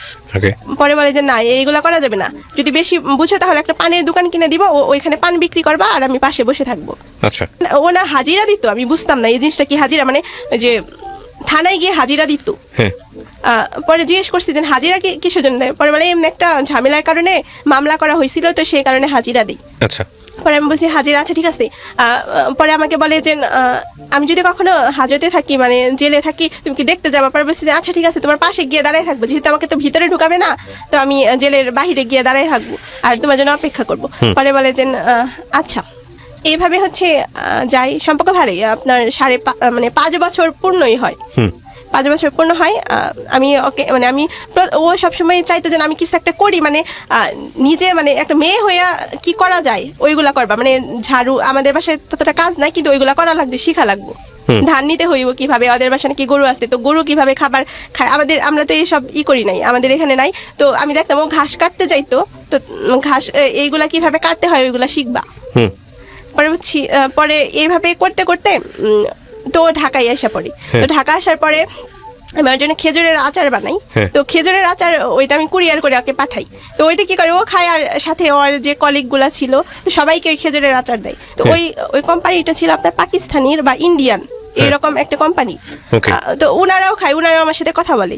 পরে বলে যে না এইগুলা করা যাবে না, যদি বেশি বুঝো তাহলে একটা পানের দোকান কিনে দিব, ওইখানে পান বিক্রি করবা আর আমি পাশে বসে থাকবো। আচ্ছা। ও না হাজিরা দিত, আমি বুঝতাম না এই জিনিসটা কি হাজিরা, মানে যে থানায় গিয়ে হাজিরা দিত। পরে জিজ্ঞেস করছি যে হাজিরা কিসের জন্য দেয়? পরে বলে এমনি একটা ঝামেলার কারণে মামলা করা হয়েছিল, তো সেই কারণে হাজিরা দিই। আচ্ছা। পরে আমি বলছি হাজিরা, আচ্ছা ঠিক আছে। পরে আমাকে বলে যে আমি যদি কখনো হাজতে থাকি, মানে জেলে থাকি, তুমি কি দেখতে যাবা? পরে বলছি যে আচ্ছা ঠিক আছে, তোমার পাশে গিয়ে দাঁড়ায় থাকবো, যেহেতু আমাকে তো ভিতরে ঢুকাবে না, তো আমি জেলের বাহিরে গিয়ে দাঁড়ায় থাকবো আর তোমার জন্য অপেক্ষা করবো। পরে বলে যে আচ্ছা। এইভাবে হচ্ছে যাই, সম্পর্ক ভালোই, আপনার 5 বছর পূর্ণই হয়। 5 বছর পূর্ণ হয়। আমি ওকে মানে আমি ও সবসময় চাইতো যে আমি কিছু একটা করি, মানে নিজে মানে একটা মেয়ে হইয়া কি করা যায় ওইগুলা করবা, মানে ঝাড়ু, আমাদের বাসায় ততটা কাজ নাই কিন্তু ওইগুলা করা লাগবে, শিখা লাগবে। ধান নিতে হইব কিভাবে, ওদের বাসায় নাকি গরু আছে, তো গরু কিভাবে খাবার খায়, আমরা তো এইসব করি নাই, আমাদের এখানে নাই। তো আমি দেখতাম ও ঘাস কাটতে যাইতো, তো ঘাস এইগুলা কিভাবে কাটতে হয় ওইগুলা শিখবা। পরে এইভাবে করতে করতে তো ঢাকায় এসে পড়ি। তো ঢাকা আসার পরে আমি ওর জন্য খেজুরের আচার বানাই। তো খেজুরের আচার ওইটা আমি কুরিয়ার করে ওকে পাঠাই। তো ওইটা কি করে ও খায়, আর সাথে ওর যে কলিগ গুলা ছিল তো সবাইকে ওই খেজুরের আচার দেয়। তো ওই কোম্পানিটা ছিল আপনার পাকিস্তানির বা ইন্ডিয়ান এরকম একটা কোম্পানি। তো ওনারাও খায়, ওনারাও আমার সাথে কথা বলে,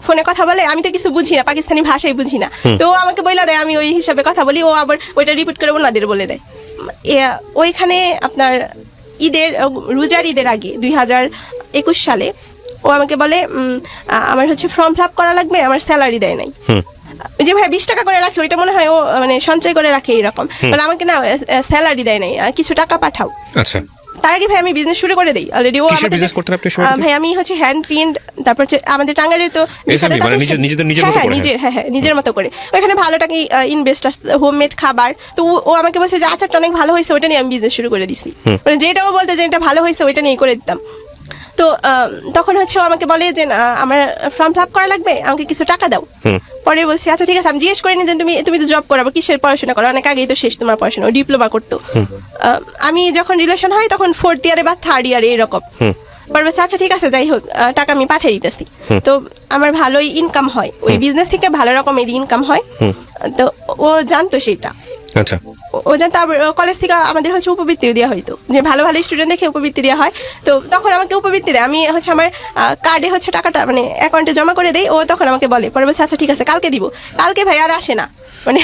ফোনে কথা বলে। আমি তো কিছু বুঝি না, পাকিস্তানি ভাষাই বুঝি না। তো ও আমাকে বইলা দেয়, আমি ওই হিসাবে কথা বলি, ও আবার ওইটা রিপিট করে ওনাদের বলে দেয়। ওইখানে আপনার রোজার ঈদের আগে 2021 সালে ও আমাকে বলে আমার হচ্ছে ফর্ম ফিল আপ করা লাগবে, আমার স্যালারি দেয় নাই। যে ভাই 20 টাকা করে রাখি, ওইটা মনে হয় ও মানে সঞ্চয় করে রাখে এরকম। বলে আমাকে না স্যালারি দেয় নাই, কিছু টাকা পাঠাও। আচ্ছা, তার আগে ভাই আমি বিজনেস শুরু করে দেই অলরেডি। ও আমাকে বিজনেস করতে আপনি শুরু ভাই আমি হচ্ছে হ্যান্ড প্রিন্ট, তারপর আমাদের টাঙ্গাইলে তো নিজের মতো করে ওখানে ভালো টাকা ইনভেস্ট আসছে, হোমমেড খাবার। তো ও আমাকে বলছে যে আচারটা অনেক ভালো হয়েছে, ওইটা নিয়ে আমি বিজনেস শুরু করে দিছি। মানে যেটা ও বলতে যে এটা ভালো হয়েছে ওইটা নিয়ে করে দিতাম। তো তখন হচ্ছে ও আমাকে বলে যে আমার ফর্ম ফিল আপ করা লাগবে, আমাকে কিছু টাকা দাও। পরে বলছি আচ্ছা ঠিক আছে। আমি জিজ্ঞেস করিনি যে তুমি তো জব করো, কিসের পড়াশোনা করো, অনেক আগেই তো শেষ তোমার পড়াশোনা, ডিপ্লোমা করতো। আমি যখন রিলেশন হয় তখন 4th ইয়ারে বা 3rd ইয়ারে এরকম। পরে বলছে আচ্ছা ঠিক আছে, যাই হোক টাকা আমি পাঠিয়ে দিতেছি। তো আমার ভালোই ইনকাম হয়, ওই বিজনেস থেকে ভালো রকমের ইনকাম হয়। তো ও জানতো সেটা। আচ্ছা, ও জানতো। কলেজ থেকে আমাদের হচ্ছে উপবৃত্তিও দেওয়া হয়তো, যে ভালো ভালো স্টুডেন্ট দেখে উপবৃত্তি দেওয়া হয়। তো তখন আমাকে উপবৃত্তি দেয়, আমি হচ্ছে আমার কার্ডে হচ্ছে টাকাটা মানে অ্যাকাউন্টে জমা করে দেই। ও তখন আমাকে বলে, পরে বলছে আচ্ছা ঠিক আছে কালকে দিব। কালকে ভাই আর আসে না, মানে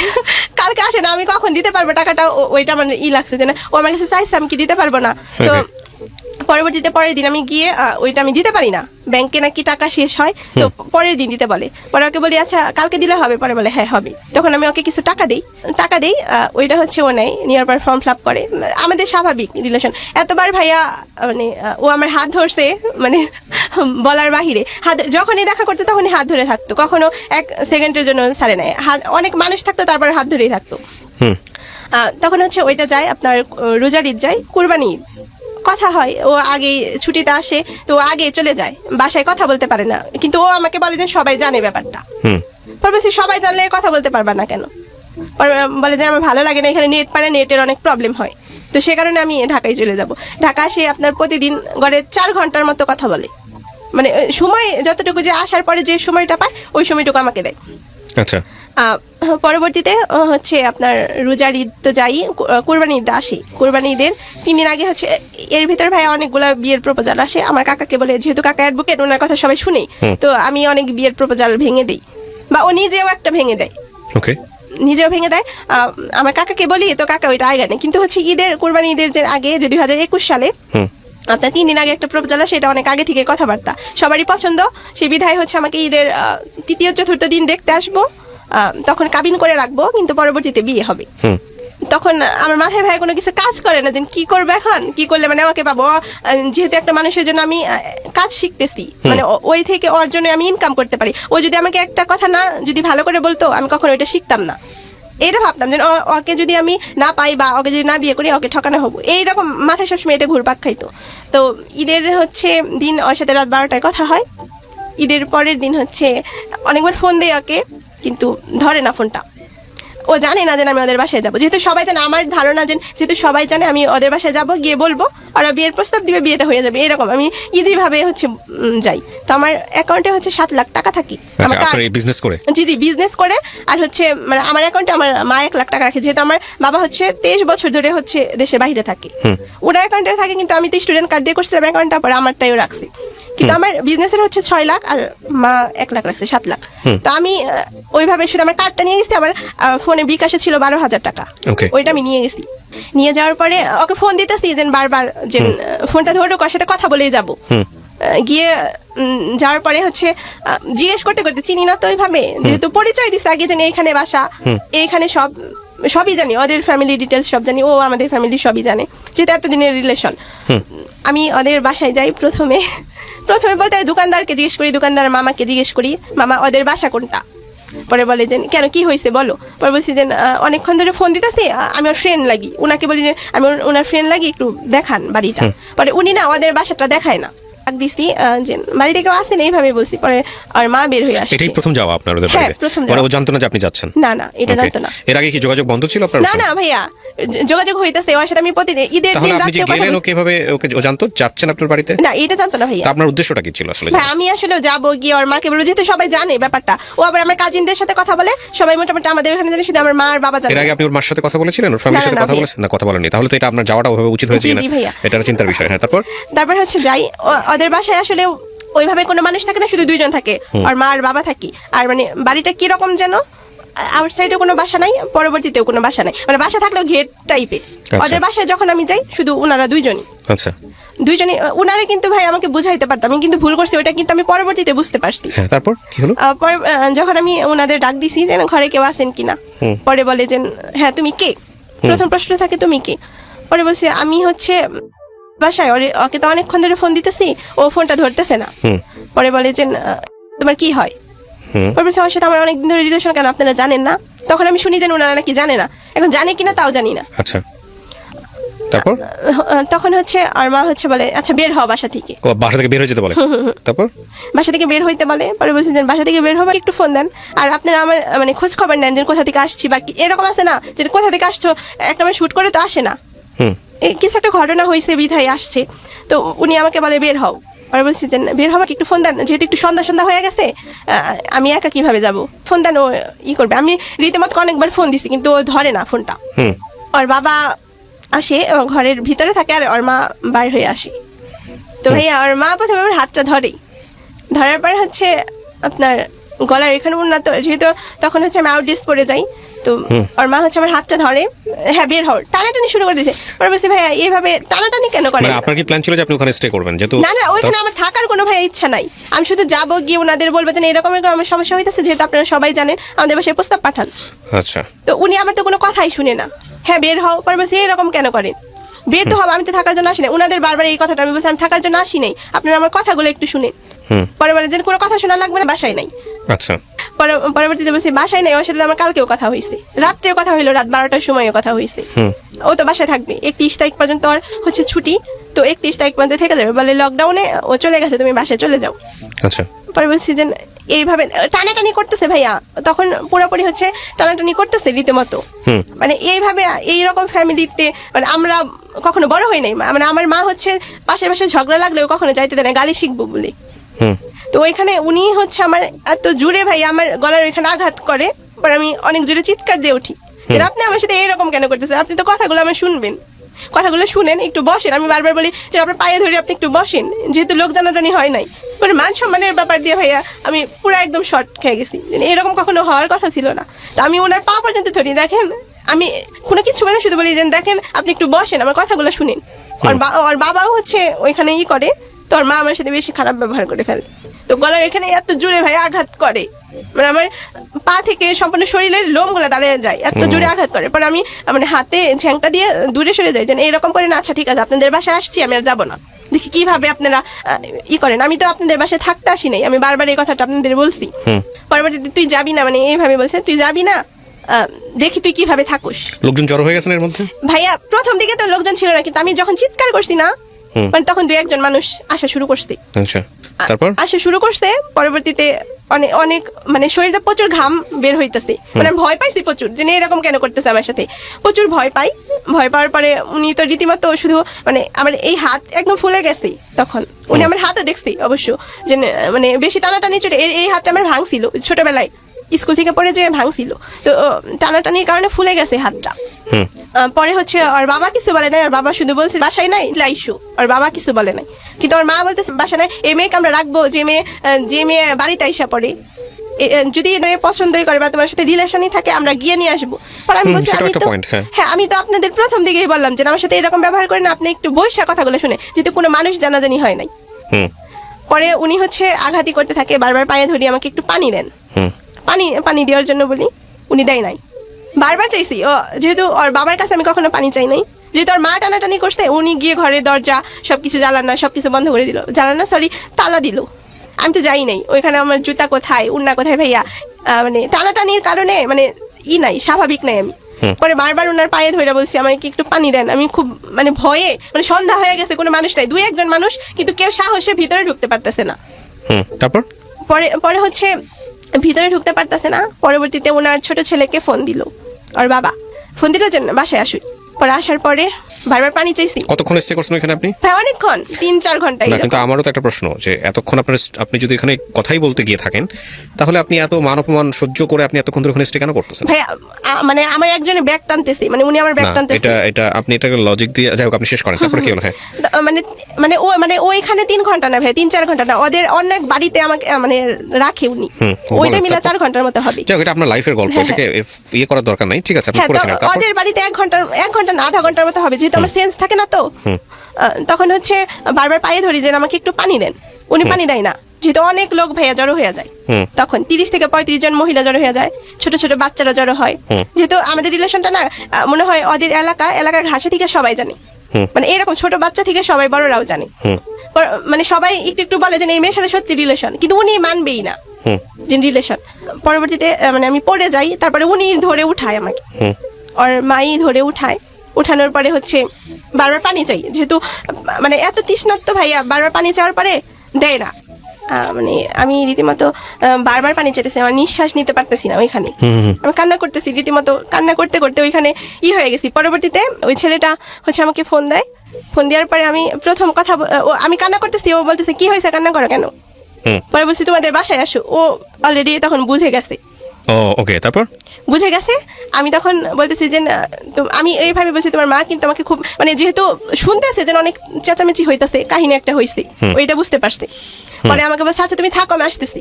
কালকে আসে না। আমি কখন দিতে পারবো টাকাটা, ওইটা মানে লাগছে যে না ও আমার কাছে চাইছে, আমি কি দিতে পারবো না। তো পরবর্তীতে পরের দিন আমি গিয়ে ওইটা আমি দিতে পারি না, ব্যাংকে নাকি টাকা শেষ হয়। তো পরের দিন দিতে বলে। পরে ওকে বলি আচ্ছা কালকে দিলে হবে, পরে বলে হ্যাঁ হবে। তখন আমি ওকে কিছু টাকা দেই। ওইটা হচ্ছে ও নেয়, নেওয়ার পর ফর্ম ফিল আপ করে। আমাদের স্বাভাবিক রিলেশন। এতবার ভাইয়া মানে ও আমার হাত ধরছে, মানে বলার বাহিরে। যখনই দেখা করতো তখনই হাত ধরে থাকতো, কখনো 1 সেকেন্ডের জন্য ছাড়ে নেয়। অনেক মানুষ থাকতো, তারপরে হাত ধরেই থাকতো। তখন হচ্ছে ওইটা যায় আপনার রোজার ঈদ যায়, কুরবানি ঈদ কথা হয়। ও আগে ছুটিতে আসে, তো আগে চলে যায়, বাসায় কথা বলতে পারে না। কিন্তু ও আমাকে বলে যে সবাই জানে ব্যাপারটা। বলছি সবাই জানলে কথা বলতে পারবা না কেন? বলে যে আমার ভালো লাগে না, এখানে নেট পারে, নেটের অনেক প্রবলেম হয়। তো সে কারণে আমি ঢাকায় চলে যাব। ঢাকা আসে আপনার প্রতিদিন গড়ে 4 ঘন্টার মতো কথা বলে, মানে সময় যতটুকু, যে আসার পরে যে সময়টা পায় ওই সময়টুকু আমাকে দেয়। আচ্ছা, পরবর্তীতে হচ্ছে আপনার রোজার ঈদ তো যাই, কুরবানি ঈদ আসি। কুরবানি ঈদের 3 দিন আগে হচ্ছে এর ভিতর ভাই অনেকগুলো বিয়ের প্রপোজাল আসে। আমার কাকাকে বলে, যেহেতু কাকা অ্যাডভোকেট, ওনার কথা সবাই শুনে, তো আমি অনেক বিয়ের প্রপোজাল ভেঙে দিই, বা ও নিজেও একটা ভেঙে দেয়। ওকে, নিজেও ভেঙে দেয়। আমার কাকাকে বলি, তো কাকা ওইটা আগে নেয়। কিন্তু হচ্ছে কুরবানি ঈদের যে আগে, যে 2021 সালে আপনার 3 দিন আগে একটা প্রপোজাল আসে, সেটা অনেক আগে থেকে কথাবার্তা, সবারই পছন্দ। সেই বিধায় হচ্ছে আমাকে ঈদের 3য় 4র্থ দিন দেখতে আসবো, তখন কাবিন করে রাখবো, কিন্তু পরবর্তীতে বিয়ে হবে। তখন আমার মাথায় ভাই কোনো কিছু কাজ করে না, যে কি করবো এখন, কি করলে মানে আমাকে পাবো। যেহেতু একটা মানুষের জন্য আমি কাজ শিখতেছি, মানে ওই থেকে ওর জন্য আমি ইনকাম করতে পারি। ও যদি আমাকে একটা কথা না যদি ভালো করে বলতো, আমি কখনো ওইটা শিখতাম না। এটা ভাবতাম যে ওকে যদি আমি না পাই, বা ওকে যদি না বিয়ে করি, ওকে ঠকানো হবো, এইরকম মাথায় সবসময় এটা ঘুরপাক খাইতো। তো ঈদের হচ্ছে দিন ওর সাথে রাত 12টায় কথা হয়। ঈদের পরের দিন হচ্ছে অনেকবার ফোন দেয় ওকে, কিন্তু ধরে না ফোনটা। ও জানে না যে আমি ওদের বাসায় যাবো, যেহেতু সবাই জানে, আমার ধারণা যেহেতু সবাই জানে আমি ওদের বাসায় যাবো, গিয়ে বলবো, ওরা বিয়ের প্রস্তাব দিবে, বিয়েটা হয়ে যাবে, এরকম আমি ইজি ভাবে হচ্ছে যাই। তো আমার অ্যাকাউন্টে হচ্ছে 7 লাখ টাকা থাকে। বিজনেস করে? জি বিজনেস করে। আর হচ্ছে মানে আমার অ্যাকাউন্টে আমার মা 1 লাখ টাকা রাখে, যেহেতু আমার বাবা হচ্ছে 23 বছর ধরে হচ্ছে দেশের বাইরে থাকে। ওরা অ্যাকাউন্টে থাকে, কিন্তু আমি তো স্টুডেন্ট কার্ড দিয়ে করছিলাম অ্যাকাউন্টটা, পরে আমারটাইও রাখছি। কিন্তু আমার বিজনেসের হচ্ছে 6 লাখ, আর মা 1 লাখ রাখছে, 7 লাখ। তো আমি ওইভাবে শুধু আমার কার্ডটা নিয়ে গেছি। আমার ফোনে বিকাশে ছিল 12,000 টাকা, ওইটা আমি নিয়ে গেছি। নিয়ে যাওয়ার পরে ওকে ফোন দিতেছি, যে বারবার যে ফোনটা ধরুক, ওর সাথে কথা বলেই যাবো। গিয়ে যাওয়ার পরে হচ্ছে জিজ্ঞেস করতে করতে, চিনি না তো ওইভাবে, যেহেতু পরিচয় দিচ্ছে আগে, জানি এইখানে বাসা, এইখানে সবই জানি, ওদের ফ্যামিলি ডিটেলস সব জানি, ও আমাদের ফ্যামিলি সবই জানে, যেহেতু এতদিনের রিলেশন। আমি ওদের বাসায় যাই। প্রথমে বলতে দোকানদারকে জিজ্ঞেস করি, দোকানদার মামাকে জিজ্ঞেস করি, মামা ওদের বাসা কোনটা। পরে বলে যে কেন, কি হয়েছে বলো। পরে বলছি যে অনেকক্ষণ ধরে ফোন দিতেছি, আমি ওর ফ্রেন্ড লাগি। উনাকে বলি যে আমি ওনার ফ্রেন্ড লাগি, একটু দেখান বাড়িটা। পরে উনি না ওদের বাসাটা দেখায় না, ডাক দিছি যে বাড়িতে কেউ আসেন এইভাবে বলছি, পরে আর মা বের হয়ে আসছে। এটাই প্রথম যাওয়া আপনার ওদের হ্যাঁ, বাড়িতে? প্রথম মানে যাওয়া। ও জানতো না যে আপনি যাচ্ছেন? না না, এটা Okay. জানতো না। এর আগে কি যোগাযোগ বন্ধ ছিল আপনার না সাথে? না ভাইয়া, যোগাযোগ হইতাছে ওর সাথে। আমি প্রতিদিন ঈদের তাহলে দিন আপনি যে রাতে কথা গেলেন বলছি। ওকে এভাবে, ওকে ও জানতো যাচ্ছেন আপনার বাড়িতে? না, এটা জানতো না ভাইয়া। তা আপনার উদ্দেশ্যটা কি ছিল আসলে? ভাই আমি আসলে যাবো গিয়ে ওর মাকে বলবো, যেহেতু সবাই জানে ব্যাপারটা। ও আবার আমার কাজিনদের সাথে কথা বলে, সবাই মোটামুটি আমাদের এখানে জানে, শুধু আমার মা আর বাবা জানে। এর আগে আপনি ওর মার সাথে কথা বলেছিলেন, ওর ফ্যামিলির না, সাথে না, কথা ভাইয়া। বলেছেন? না, কথা বলেননি। তাহলে তো এটা আপনার যাওয়াটা ওভাবে উচিত হয়েছে জি, কিনা জি, ভাইয়া। এটা একটা চিন্তার বিষয়। হ্যাঁ, তারপর হচ্ছে যাই ওদের বাসায়। আসলে ওইভাবে কোনো মানুষ থাকে না, শুধু দুইজন থাকে, আর মা আর বাবা থাকি। আর মানে বাড়িটা কিরকম যেন, আউটসাইডে কোনো বাসা নাই, পরবর্তীতেও কোনো বাসা নাই, মানে বাসা থাকলেও ঘেট টাইপে। ওদের বাসায় যখন আমি যাই শুধু ওনারা দুইজনই। আচ্ছা, দুইজনই উনারে কিন্তু ভাই আমাকে বুঝাইতে পারতাম, আমি কিন্তু ভুল করছি, ওইটা কিন্তু আমি পরবর্তীতে বুঝতে পারছি। হ্যাঁ, তারপর কি হলো? পরে যখন আমি ওনাদের ডাক দিছি যে ঘরে কেউ আছেন কিনা, পরে বলে যে হ্যাঁ তুমি কে, প্রথম প্রশ্ন থাকে তুমি কে। পরে বলছে আমি হচ্ছে বাসায়, ওকে তো অনেকক্ষণ ধরে ফোন দিতেছি, ও ফোনটা ধরতেছে না। পরে বলে যে তোমার কি হয়? পরে বলছে আমার সাথে আমার অনেকদিন ধরে রিলেশন, কেন আপনারা জানেন না? তখন আমি শুনি যে ওনারা নাকি জানে না, এখন জানে কিনা তাও জানি না। আচ্ছা, তারপর? তখন হচ্ছে আর মা হচ্ছে বলে আচ্ছা বের হও বাসা থেকে। ও বাসা থেকে বের হয়ে যেতে বলে? তারপর? বাসা থেকে বের হইতে বলে। পরে বলছি যে বাসা থেকে বের হবে একটু ফোন দেন, আর আপনারা আমার মানে খোঁজ খবর নেন যে কোথা থেকে আসছি, বা এরকম আছে না যে কোথা থেকে আসছো, একটা আমার শুট করে তো আসে না, কিছু একটা ঘটনা হয়েছে বিধায় আসছে। তো উনি আমাকে বলে বের হও। পরে বলছি যে বের হওয়াকে একটু ফোন দেন, যেহেতু একটু সন্ধ্যা সন্ধ্যা হয়ে গেছে, আমি একা কিভাবে যাব, ফোন দেন, ও ই করবে। আমি রীতিমতো অনেকবার ফোন দিছি কিন্তু ও ধরে না ফোনটা। ওর বাবা আসে, ও ঘরের ভিতরে থাকে, আর ওর মা বাইর হয়ে আসে। তো ভাইয়া ওর মা প্রথমে আমার হাতটা ধরার পর হচ্ছে আপনার গলার এখানে উন্নত, যেহেতু তখন হচ্ছে আমি আউটডিস পরে যাই, তো ওর মা হচ্ছে আমার হাতটা ধরে, হ্যাঁ বের হও, টানাটানি শুরু করে দিয়েছে। পরে বলছে ভাইয়া এইভাবে টানাটানি কেন করেন? মানে আপনার কি প্ল্যান ছিল যে আপনি ওখানে স্টে করবেন? যেহেতু না না, ওইখানে আমার থাকার কোনো ভাইয়া ইচ্ছা নাই। আমি শুধু যাবো, গিয়ে ওনাদের বলবো যে এরকম এরকম আমার সমস্যা হইতেছে, যেহেতু আপনারা সবাই জানেন, আমাদের বাসায় প্রস্তাব পাঠান। আচ্ছা, তো উনি আমার তো কোনো কথাই শুনে না, হ্যাঁ বের হও। পরে বলছে এরকম কেন করেন? বের তো হবে, আমি তো থাকার জন্য আসি নাই। ওনাদের বারবার এই কথাটা আমি বলছি আমি থাকার জন্য আসি নাই, আপনারা আমার কথাগুলো একটু শুনেন। পরে বলে যে কোনো কথা শোনা লাগবে না, বাসায় নাই। আচ্ছা, পরবর্তীতে বলছি বাসায় নাই, ওর সাথে আমার কালকেও কথা হয়েছে, রাত্রেও কথা হইলো, রাত 12টার সময়ও কথা হয়েছে। ও তো বাসায় থাকবে, 31 তারিখ পর্যন্ত ওর হচ্ছে ছুটি, তো 31 তারিখ পর্যন্ত থেকে যাবে, বলে লকডাউনে ও চলে গেছে, তুমি বাসায় চলে যাও। আচ্ছা, পরে বলছি যে এইভাবে টানাটানি করতেছে ভাইয়া, তখন পুরোপুরি হচ্ছে টানাটানি করতেছে রীতিমতো। মানে এইভাবে এইরকম ফ্যামিলিতে মানে আমরা কখনো বড় হই নাই। মানে আমার মা হচ্ছে পাশে পাশে ঝগড়া লাগলেও কখনো যাইতে দেয় না, গালি শিখবো বলে। তো ওইখানে উনি হচ্ছে আমার এত জোরে ভাই আমার গলার ওইখানে আঘাত করে, পরে আমি অনেক জোরে চিৎকার দিয়ে উঠি যে আপনি আমার সাথে এইরকম কেন করতেছেন, আপনি তো কথাগুলো আমার শুনবেন, কথাগুলো শুনেন, একটু বসেন। আমি বারবার বলি যে আপনার পায়ে ধরে আপনি একটু বসেন, যেহেতু লোক জানাজানি হয় নাই। মানে মান সম্মানের ব্যাপার দিয়ে ভাইয়া আমি পুরো একদম শর্ট খেয়ে গেছি, এরকম কখনো হওয়ার কথা ছিল না। তো আমি ওনার পা পর্যন্ত ধরি, দেখেন আমি কোনো কিছু বলে শুধু বলি যে দেখেন আপনি একটু বসেন, আমার কথাগুলো শুনেন। ওর বাবাও হচ্ছে ওইখানে ই করে, তো ওর মা আমার সাথে বেশি খারাপ ব্যবহার করে ফেলে। তো গলার এখানে এত জোরে ভাই আঘাত করে, মানে আমার পা থেকে সম্পূর্ণ শরীরের লোমগুলো দাঁড়িয়ে যায়, এত জোরে আঘাত করে। পরে আমি মানে হাতে ঝ্যাংটা দিয়ে দূরে সরে যাই, যেন এরকম করে না, আচ্ছা ঠিক আছে আপনাদের বাসায় আসছি, আমি আর যাবো না, দেখি কিভাবে আপনারা ই করেন। আমি তো আপনাদের বাসায় থাকতে আসি নাই, আমি বারবার এই কথাটা আপনাদের বলছি। পরবর্তীতে তুই যাবি না, মানে এইভাবে বলছে তুই যাবি না, দেখি তুই কিভাবে থাকুস। লোকজন জড়ো হয়ে গেছেন এর মধ্যে? ভাইয়া প্রথম দিকে তো লোকজন ছিল না, কিন্তু আমি যখন চিৎকার করছি না, মানে তখন 2-1 মানুষ আসা শুরু করছে। আচ্ছা, তারপর আসা শুরু করছে। পরবর্তীতে অনেক অনেক মানে শরীরে প্রচুর ঘাম বের হইতেছে, মানে আমি ভয় পাইছি প্রচুর, যে এরকম কেন করতেছে আমার সাথে, প্রচুর ভয় পাওয়ার পরে উনি তো রীতিমতো শুধু মানে আমার এই হাত একদম ফুলে গেছে। তখন উনি আমার হাতও দেখছি অবশ্য, যে মানে বেশি টানাটানি চলে, এই হাতটা আমার ভাঙছিল ছোটবেলায়, স্কুল থেকে পড়ে যে ভাঙছিল, তো টানাটানির কারণে ফুলে গেছে হাতটা। পরে হচ্ছে ওর বাবা কিছু বলে নাই, ওর বাবা শুধু বলছে বাসায় নাই লাইসু, ওর বাবা কিছু বলে নাই। কিন্তু ওর মা বলতেছে বাসায় নাই, এই মেয়েকে আমরা রাখবো, যে মেয়ে বাড়িতে আইসা পড়ে, যদি পছন্দই করে বা তোমার সাথে রিলেশনই থাকে আমরা গিয়ে নিয়ে আসবো। পরে আমি বলছি আমি তো হ্যাঁ আমি তো আপনাদের প্রথম দিকেই বললাম যে আমার সাথে এরকম ব্যবহার করেন, আপনি একটু বৈশা কথাগুলো শুনে, যেহেতু কোনো মানুষ জানাজানি হয় নাই। পরে উনি হচ্ছে আঘাতই করতে থাকে, বারবার পায়ে ধরি আমাকে একটু পানি দেন, পানি দেওয়ার জন্য বলি, উনি দেয় নাই। বারবার চাইছি, ও যেহেতু ওর বাবার কাছে আমি কখনো পানি চাই নাই, যেহেতু ওর মা টানাটানি করছে, উনি গিয়ে ঘরের দরজা সবকিছু জানালা সবকিছু বন্ধ করে দিল, জানালা সরি তালা দিল। আমি তো যাই নাই, ওইখানে আমার জুতা কোথায় উন্না কোথায় ভাইয়া, মানে টানাটানির কারণে মানে নাই, স্বাভাবিক নাই আমি। পরে বারবার ওনার পায়ে ধরে বলছি আমাকে কি একটু পানি দেন। আমি খুব মানে ভয়ে, মানে সন্ধ্যা হয়ে গেছে, কোনো মানুষ নাই, 2-1 মানুষ, কিন্তু কেউ সাহসে ভিতরে ঢুকতে পারতেছে না। তারপর পরে হচ্ছে ভিতরে ঢুকতে পারতেছে না। পরবর্তীতে ওনার ছোট ছেলেকে ফোন দিল, আর বাবা ফোন দিল জন্য বাসায় আসুই। পরে আসার পরে বারবার পানি চাইছি। কতক্ষণ স্টে করছেন এখানে আপনি? হ্যাঁ অনেকক্ষণ, 3-4 ঘন্টা। না, কিন্তু আমারও তো একটা প্রশ্ন, যে এতক্ষণ আপনি যদি এখানে কথাই বলতে গিয়ে থাকেন, তাহলে আপনি এত মান অপমান সহ্য করে আপনি এতক্ষণ ধরে ওখানে স্টে কেন করতেছেন? ভাই মানে আমার একজনের ব্যাগ টানতেছি, মানে উনি আমার ব্যাগ টানতেছে। এটা আপনি এটা লজিক দিয়ে যাই হোক, আপনি শেষ করেন, তারপরে কি হলো? হ্যাঁ মানে ওইখানে 3 ঘন্টা না ভাই, 3-4 ঘন্টা না, ওদের অনেক বাড়িতে আমাকে মানে রাখে উনি, ওইটা মিলে 4 ঘন্টার মতো হবে। যাই হোক, এটা আপনার লাইফের গল্প, এটাকে ইয়ে করার দরকার নাই, ঠিক আছে? আপনি করেছেন। ওদের বাড়িতে 1 ঘন্টা না, আধা ঘন্টার মতো হবে, যেহেতু আমার সেন্স থাকে না তো। তখন হচ্ছে বারবার পায়ে ধরি যে আমাকে একটু পানি দেন, উনি পানি দেয় না, যেহেতু অনেক লোক ভাইয়া জড়ো হয়ে যায়। তখন 30 থেকে 35 জন মহিলা জড়ো হয়ে যায়, ছোট ছোট বাচ্চারা জড়ো হয়। যেহেতু আমাদের রিলেশনটা না মনে হয় ওদের এলাকার ঘাসে থেকে সবাই জানে, মানে এরকম ছোট বাচ্চা থেকে সবাই বড়রাও জানে। মানে সবাই একটু বলে যে এই মেয়ের সাথে সত্যি রিলেশন, কিন্তু উনি মানবেই না যে রিলেশন। পরবর্তীতে মানে আমি পড়ে যাই, তারপরে উনি ধরে উঠায় আমাকে, আর মাই ধরে উঠায়। উঠানোর পরে হচ্ছে বারবার পানি চাই, যেহেতু মানে এত তৃষ্ণার্ত ভাইয়া, বারবার পানি চাওয়ার পরে দেয় না। মানে আমি রীতিমতো বারবার পানি চাইতেছি, আমার নিঃশ্বাস নিতে পারতেছি না ওইখানে। আমি কান্না করতেছি, রীতিমতো কান্না করতে করতে ওইখানে হয়ে গেছি। পরবর্তীতে ওই ছেলেটা হচ্ছে আমাকে ফোন দেয়। ফোন দেওয়ার পরে আমি প্রথম কথা, আমি কান্না করতেছি, ও বলতেছে কি হয়েছে, কান্না করো কেন? পরে বলছি তোমাদের বাসায় আসো। ও অলরেডি তখন বুঝে গেছে। ওকে, তারপর বুঝে গেছে। আমি তখন বলতেছি যে আমি এইভাবে বলছি তোমার মা কিন্তু আমাকে খুব মানে যেহেতু শুনতেছে যে অনেক চেঁচামেচি হইতেছে, কাহিনী একটা হয়েছে, ওইটা বুঝতে পারছে। পরে আমাকে বলছে আচ্ছা তুমি থাকো, আমি আসতেছি।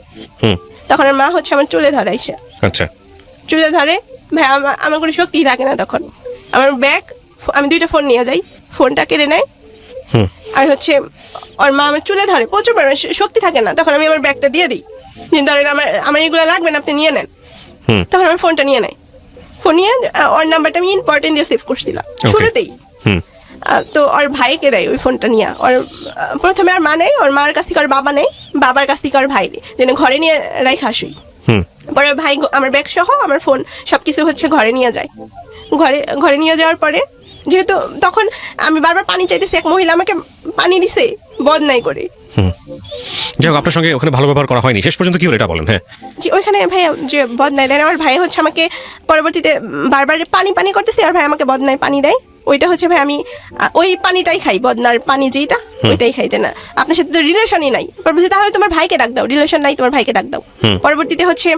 তখন আমার মা হচ্ছে আমার চুলে ধরে আইসা, আচ্ছা চুলে ধরে। ভাই আমার কোনো শক্তি থাকে না তখন। আমার ব্যাগ, আমি 2টা ফোন নিয়ে যাই, ফোনটা কেড়ে নেয়। আর হচ্ছে ওর মা আমার চুলে ধরে, প্রচুর পরিমাণে শক্তি থাকে না তখন। আমি আমার ব্যাগটা দিয়ে দিই, ধরেন আমার এগুলো লাগবে না, আপনি নিয়ে নেন। তখন আমার ফোনটা নিয়ে নেয়। ফোন নিয়ে ওর নাম্বারটা আমি ইম্পর্টেন্ট দিয়ে সেভ করছিলাম শুরুতেই। তো ওর ভাইকে দেয় ওই ফোনটা নিয়ে। ওর প্রথমে আর মা নেই, ওর মার কাছ থেকে ওর বাবা নেই, বাবার কাছ থেকে ওর ভাই নেই, যেন ঘরে নিয়ে রাইখা আসুই। পরে ভাই আমার ব্যাগ সহ আমার ফোন সবকিছু হচ্ছে ঘরে নিয়ে যায়। ঘরে নিয়ে যাওয়ার পরে যেহেতু তখন আমি বারবার পানি চাইতেছি, এক মহিলা আমাকে পানি দিছে বদনাই করে। যাই হোক, আপনার সঙ্গে ওখানে ভালো ব্যবহার করা হয়নি, শেষ পর্যন্ত কি হলো এটা বলেন। হ্যাঁ জি, ওইখানে ভাই যে বদনাই দেয়, আমার ভাই হচ্ছে আমাকে পরবর্তীতে বারবার পানি করতেছে, আর ভাই আমাকে বদনাই পানি দেয়। ওইটা হচ্ছে ভাই আমি ওই পানিটাই খাই, বদনার পানি যেটা, ওইটাই খাই। যে না আপনার সাথে তো রিলেশনই নাই। পরবর্তীতে তাহলে তোমার ভাইকে ডাক দাও, রিলেশন নাই তোমার ভাইকে ডাক দাও। পরবর্তীতে হচ্ছে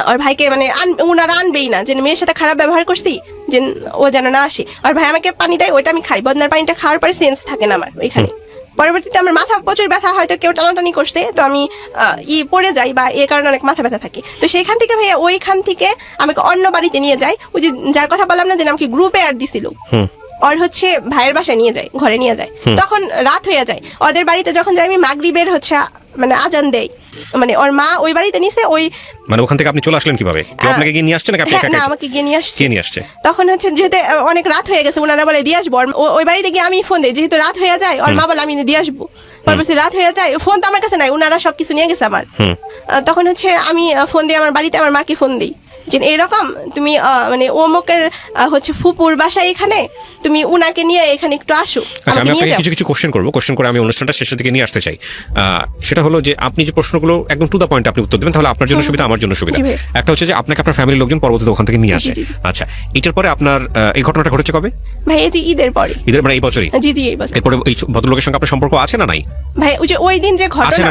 ওর ভাইকে মানে ওনারা আনবেই না, যে মেয়ের সাথে খারাপ ব্যবহার করছি, যে ও যেন না আসে। আর ভাই আমাকে পানি দেয়, ওইটা আমি খাই। বদনার পানিটা খাওয়ার পরে সেন্স থাকে না আমার ওইখানে। পরবর্তীতে আমার মাথা প্রচুর ব্যথা, হয়তো কেউ টানাটানি করছে, তো আমি পড়ে যাই বা এ কারণে অনেক মাথা ব্যথা থাকে। তো সেইখান থেকে ভাইয়া ওইখান থেকে আমাকে অন্য বাড়িতে নিয়ে যায়। ওই যে যার কথা বললাম না, যে আমাকে গ্রুপে অ্যাড দিছিল, আর হচ্ছে ভাইয়ের বাসায় নিয়ে যায়, ঘরে নিয়ে যায়। তখন রাত হয়ে যায়। ওদের বাড়িতে যখন যাই আমি, মাগরিবের হচ্ছে মানে আজান দেয়। মানে ওর মা ওই বাড়িতে নিছে। ওই মানে ওখান থেকে আপনি চলে আসলেন কিভাবে? কেউ আপনাকে গিয়ে নিয়ে আসছে নাকি আপনি একা? না, আমাকে গিয়ে নিয়ে আসছে। কে নিয়ে আসছে? তখন হচ্ছে যেহেতু অনেক রাত হয়ে গেছে, ওনারা বলে দিয়ে আসবো। ওই বাড়িতে গিয়ে আমি ফোন দিই, যেহেতু রাত হয়ে যায়, ওর মা বলে আমি দিয়ে আসবো। পরবর্তী রাত হয়ে যায়, ফোন তো আমার কাছে নাই, ওনারা সবকিছু নিয়ে গেছে আমার। তখন হচ্ছে আমি ফোন দিই আমার বাড়িতে, আমার মাকে ফোন দিই যে এরকম তুমি মানে অমুকের হচ্ছে ফুপুর বাসায় এখানে, তুমি উনাকে নিয়ে এখানে একটু আসো। আচ্ছা, আমি আপনাকে কিছু কোশ্চেন করবো, কোশ্চেন করে আমি অনুষ্ঠানটা শেষের দিকে নিয়ে আসতে চাই। সেটা হলো যে আপনি যে প্রশ্নগুলো একদম টু দ্য পয়েন্ট আপনি উত্তর দেবেন, তাহলে আপনার জন্য সুবিধা, আমার জন্য সুবিধা। একটা হচ্ছে যে আপনাকে আপনার ফ্যামিলির লোকজন পরবর্তীতে ওখান থেকে নিয়ে আসে। আচ্ছা, এটার পরে আপনার এই ঘটনাটা ঘটেছে কবে? ভাই এই যে ঈদের পরে। ঈদের মানে এই বছরই? জি এই বছর। এরপরে এই ভদ্রলোকের সঙ্গে আপনার সম্পর্ক আছে না নাই? ভাই ওই দিন যে ঘটনা,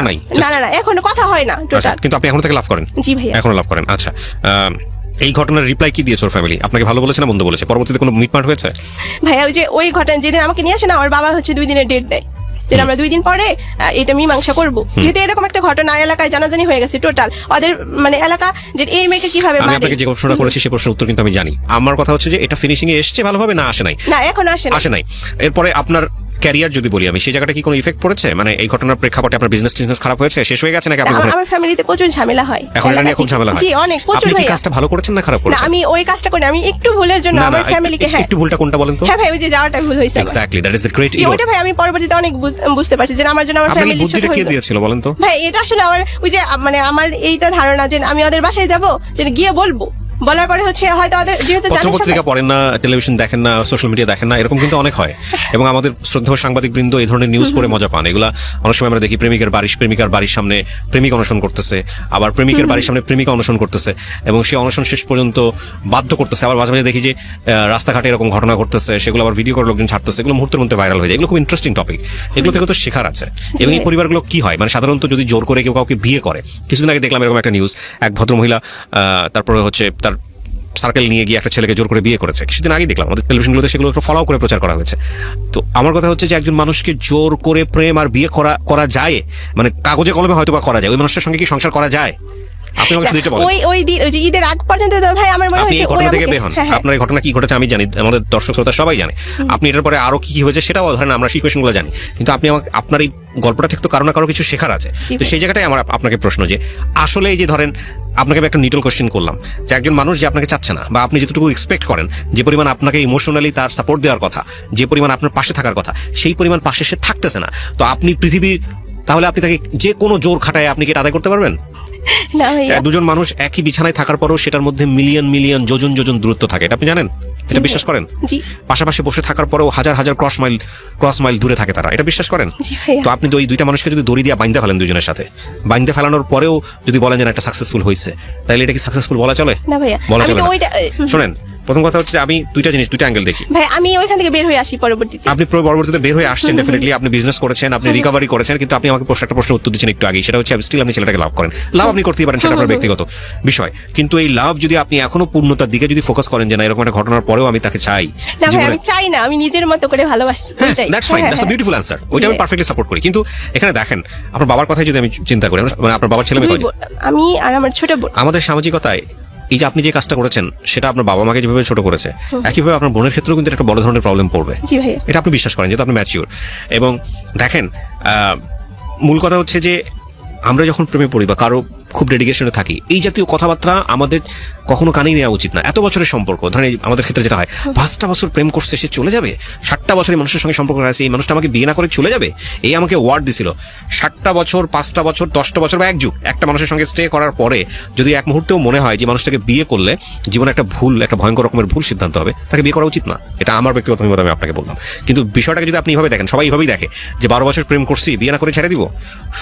না এখনো কথা হয় না টোটাল। কিন্তু আপনি এখনো থেকে লাভ করেন? জি ভাই, এখনো লাভ করেন। আচ্ছা, এই ঘটনার রিপ্লাই কি দিয়েছে ওর ফ্যামিলি? আপনাকে ভালো বলেছে না মন্দ বলেছে? পরবর্তীতে কোনো মিটমাট হয়েছে? ভাইয়া ওই ঘটনা যেদিন আমাকে নিয়ে আসে না, ওর বাবা হচ্ছে 2 দিনের ডেট দেয়, যে আমরা 2 দিন পরে এটা মীমাংসা করবো। যেহেতু এরকম একটা ঘটনা এলাকায় জানাজানি হয়ে গেছে টোটাল, ওদের মানে এলাকা, যে এই মেয়েকে কিভাবে মারে। আমি আপনাকে যে প্রশ্নটা করেছি সেই প্রশ্নের উত্তর কিন্তু আমি জানি। আমার কথা হচ্ছে যে এটা ফিনিশিং এ এসেছে ভালোভাবে, না আসে নাই? না, এখনো আসে নাই। এরপরে আপনার ক্যারিয়ার যদি বলি আমি, সেই জায়গাটা কি কোনো ইফেক্ট পড়েছে? মানে এই ঘটনার প্রেক্ষাপটে আপনার বিজনেস খারাপ হয়েছে, শেষ হয়ে গেছে নাকি? আমার ফ্যামিলিতে প্রচুর ঝামেলা হয় এখন, এটা নিয়ে খুব ঝামেলা হয়? জি অনেক, প্রচুর। আপনি কি কাজটা ভালো করেছেন না খারাপ করেছেন? না, আমি ওই কাজটা করি, আমি একটু ভুলের জন্য আমার ফ্যামিলিকে। হ্যাঁ, একটু ভুলটা কোনটা বলেন তো? হ্যাঁ ভাই, ওই যে যাওয়াটা ভুল হয়েছে। Exactly, that is the great error. ওইটা ভাই আমি পরবর্তীতে অনেক বুঝতে পারছি যে আমার জন্য আমার ফ্যামিলি ছোট হয়ে গেল। কে দিয়েছিল বলেন তো? ভাই এটা আসলে আমার ওই যে মানে আমার এইটা ধারণা যে আমি ওদের বাসায় যাব, যে গিয়ে বলবো বলার পরে হচ্ছে হয়তো যেহেতু পত্রিকা পড়েন না, টেলিভিশন দেখেন না, সোশ্যাল মিডিয়া দেখেন না, এরকম কিন্তু অনেক হয়। এবং আমাদের শ্রদ্ধেয় সাংবাদিক বৃন্দ এই ধরনের নিউজ করে মজা পান। এগুলা অনেক সময় আমরা দেখি প্রেমিকার বাড়ির সামনে প্রেমিক অনশন করতেছে, আবার প্রেমিকের বাড়ির সামনে প্রেমিকা অনশন করতেছে, এবং সেই অনশন শেষ পর্যন্ত বাধ্য করতেছে। আবার মাঝে মাঝে দেখি যে রাস্তাঘাটে এরকম ঘটনা ঘটতেছে, সেগুলো আবার ভিডিও করে লোকজন ছাড়তেছে, এগুলো মুহূর্তের মধ্যে ভাইরাল হয়ে যায়। এগুলো খুব ইন্টারেস্টিং টপিক, এগুলো থেকে তো শেখার আছে। এবং এই পরিবারগুলো কি হয়, মানে সাধারণত যদি জোর করে কেউ কাউকে বিয়ে করে, কিছুদিন আগে দেখলাম এরকম একটা নিউজ, এক ভদ্রমহিলা তারপরে হচ্ছে তার সার্কেল নিয়ে গিয়ে একটা ছেলেকে জোর করে বিয়ে করেছে। কিছুদিন আগেই দেখলাম আমাদের টেলিভিশনগুলোতে, সেগুলো একটু ফলো করে প্রচার করা হয়েছে। তো আমার কথা হচ্ছে যে একজন মানুষকে জোর করে প্রেম আর বিয়ে করা যায়, মানে কাগজে কলমে হয়তো বা করা যায়, ওই মানুষের সঙ্গে কি সংসার করা যায়? আপনি আমাকে শুধু এটা বলেন। ওই ঈদের আগ পর্যন্ত ভাই আমার মনে হয় আপনি এই ঘটনা থেকে বের হন, আপনার এই ঘটনা কি ঘটেছে আমি জানি, আমাদের দর্শক শ্রোতা সবাই জানে। আপনি এটার পরে আরো কি হয়েছে সেটাও ধরেন আমরা সিচুয়েশনগুলো জানি, কিন্তু আপনি আমাকে আপনার এই গল্পটা থেকে তো কারো না কারো কিছু শেখার আছে। তো সেই জায়গাটাই আমার আপনাকে প্রশ্ন যে আসলে এই যে ধরেন আপনাকে একটা নিটল কোশ্চেন করলাম যে একজন মানুষ যে আপনাকে চাচ্ছে না, বা আপনি যেটুকু এক্সপেক্ট করেন, যে পরিমাণ আপনাকে ইমোশনালি তার সাপোর্ট দেওয়ার কথা, যে পরিমাণ আপনার পাশে থাকার কথা, সেই পরিমাণ পাশে সে থাকতেছে না, তো আপনি পৃথিবীর, তাহলে আপনি তাকে যে কোনো জোর খাটায় আপনি কি এটা আদায় করতে পারবেন? দুজন মানুষ একই বিছানায় থাকার পরেও সেটার মধ্যে মিলিয়ন মিলিয়ন যোজন যোজন দূরত্ব থাকে, এটা আপনি জানেন? এটা বিশ্বাস করেন? পাশাপাশি বসে থাকার পরেও হাজার হাজার ক্রস মাইল দূরে থাকে তারা, এটা বিশ্বাস করেন? তো আপনি ওই দুইটা মানুষকে যদি দড়ি দিয়ে বাইন্ধে ফেলেন, দুজনের সাথে বাইন্ধে ফেলানোর পরেও যদি বলেন যে একটা সাকসেসফুল হয়েছে, তাহলে এটা কি সাকসেসফুল বলা চলে? না ভাইয়া, বলা চলে না। শোনেন, প্রথম কথা হচ্ছে আমি দুইটা অ্যাঙ্গেল দেখি। ভাই আমি ওইখান থেকে বের হয়ে আসি পরবর্তীতে। আপনি পরবর্তীতে বের হয়ে আসছেন, ডেফিনেটলি আপনি বিজনেস করেছেন, আপনি রিকভারি করেছেন, কিন্তু আপনি আমাকে একটা প্রশ্নের উত্তর দিচ্ছেন একটু আগে, সেটা হচ্ছে স্টিল আপনি ছেলেটাকে লাভ করেন। লাভ আপনি করতেই পারেন, সেটা আপনার ব্যক্তিগত বিষয়, কিন্তু এই লাভ যদি আপনি এখনো পূর্ণতার দিকে যদি ফোকাস করেন যে না এরকম একটা ঘটনার পরেও আমি তাকে চাই, না ভাই আমি চাই না, আমি নিজের মতো করে ভালোবাসি। That's fine, that's a beautiful answer, ওইটা আমি পারফেক্টলি সাপোর্ট করি। কিন্তু এখানে দেখেন, আপনার বাবার কথাই যদি আমি চিন্তা করি, মানে আপনার বাবার ছেলে মেয়ে, আমি আর আমার ছোট বোন, আমাদের সামাজিকতায় এই যে আপনি যে কাজটা করেছেন সেটা আপনার বাবা মাকে যেভাবে ছোট করেছে, একইভাবে আপনার বোনের ক্ষেত্রেও কিন্তু একটা বড় ধরনের প্রবলেম পড়বে। এটা আপনি বিশ্বাস করেন, যেহেতু আপনি ম্যাচিওর। এবং দেখেন, মূল কথা হচ্ছে যে আমরা যখন প্রেমে পড়ি বা কারো খুব ডেডিকেশনে থাকি, এই জাতীয় কথাবার্তা আমাদের কখনো কানেই নেওয়া উচিত না। এত বছরের সম্পর্ক, ধরেন আমাদের ক্ষেত্রে যেটা হয়, 5টা বছর প্রেম করছে সে চলে যাবে, 7টা বছর এই মানুষের সঙ্গে সম্পর্ক আছে, এই মানুষটা আমাকে বিয়ে না করে চলে যাবে, এই আমাকে ওয়ার্ড দিছিল। 7টা বছর, 5টা বছর, 10টা বছর বা এক যুগ একটা মানুষের সঙ্গে স্টে করার পরে যদি এক মুহূর্তেও মনে হয় যে মানুষটাকে বিয়ে করলে জীবনে একটা ভয়ঙ্কর রকমের ভুল সিদ্ধান্ত হবে, তাকে বিয়ে করা উচিত না। এটা আমার ব্যক্তিগত অভিমত, আমি আপনাকে বললাম। কিন্তু বিষয়টাকে যদি আপনি এইভাবে দেখেন, সবাই এইভাবেই দেখে যে 12 বছর প্রেম করছি, বিয়ে না করে ছেড়ে দিব,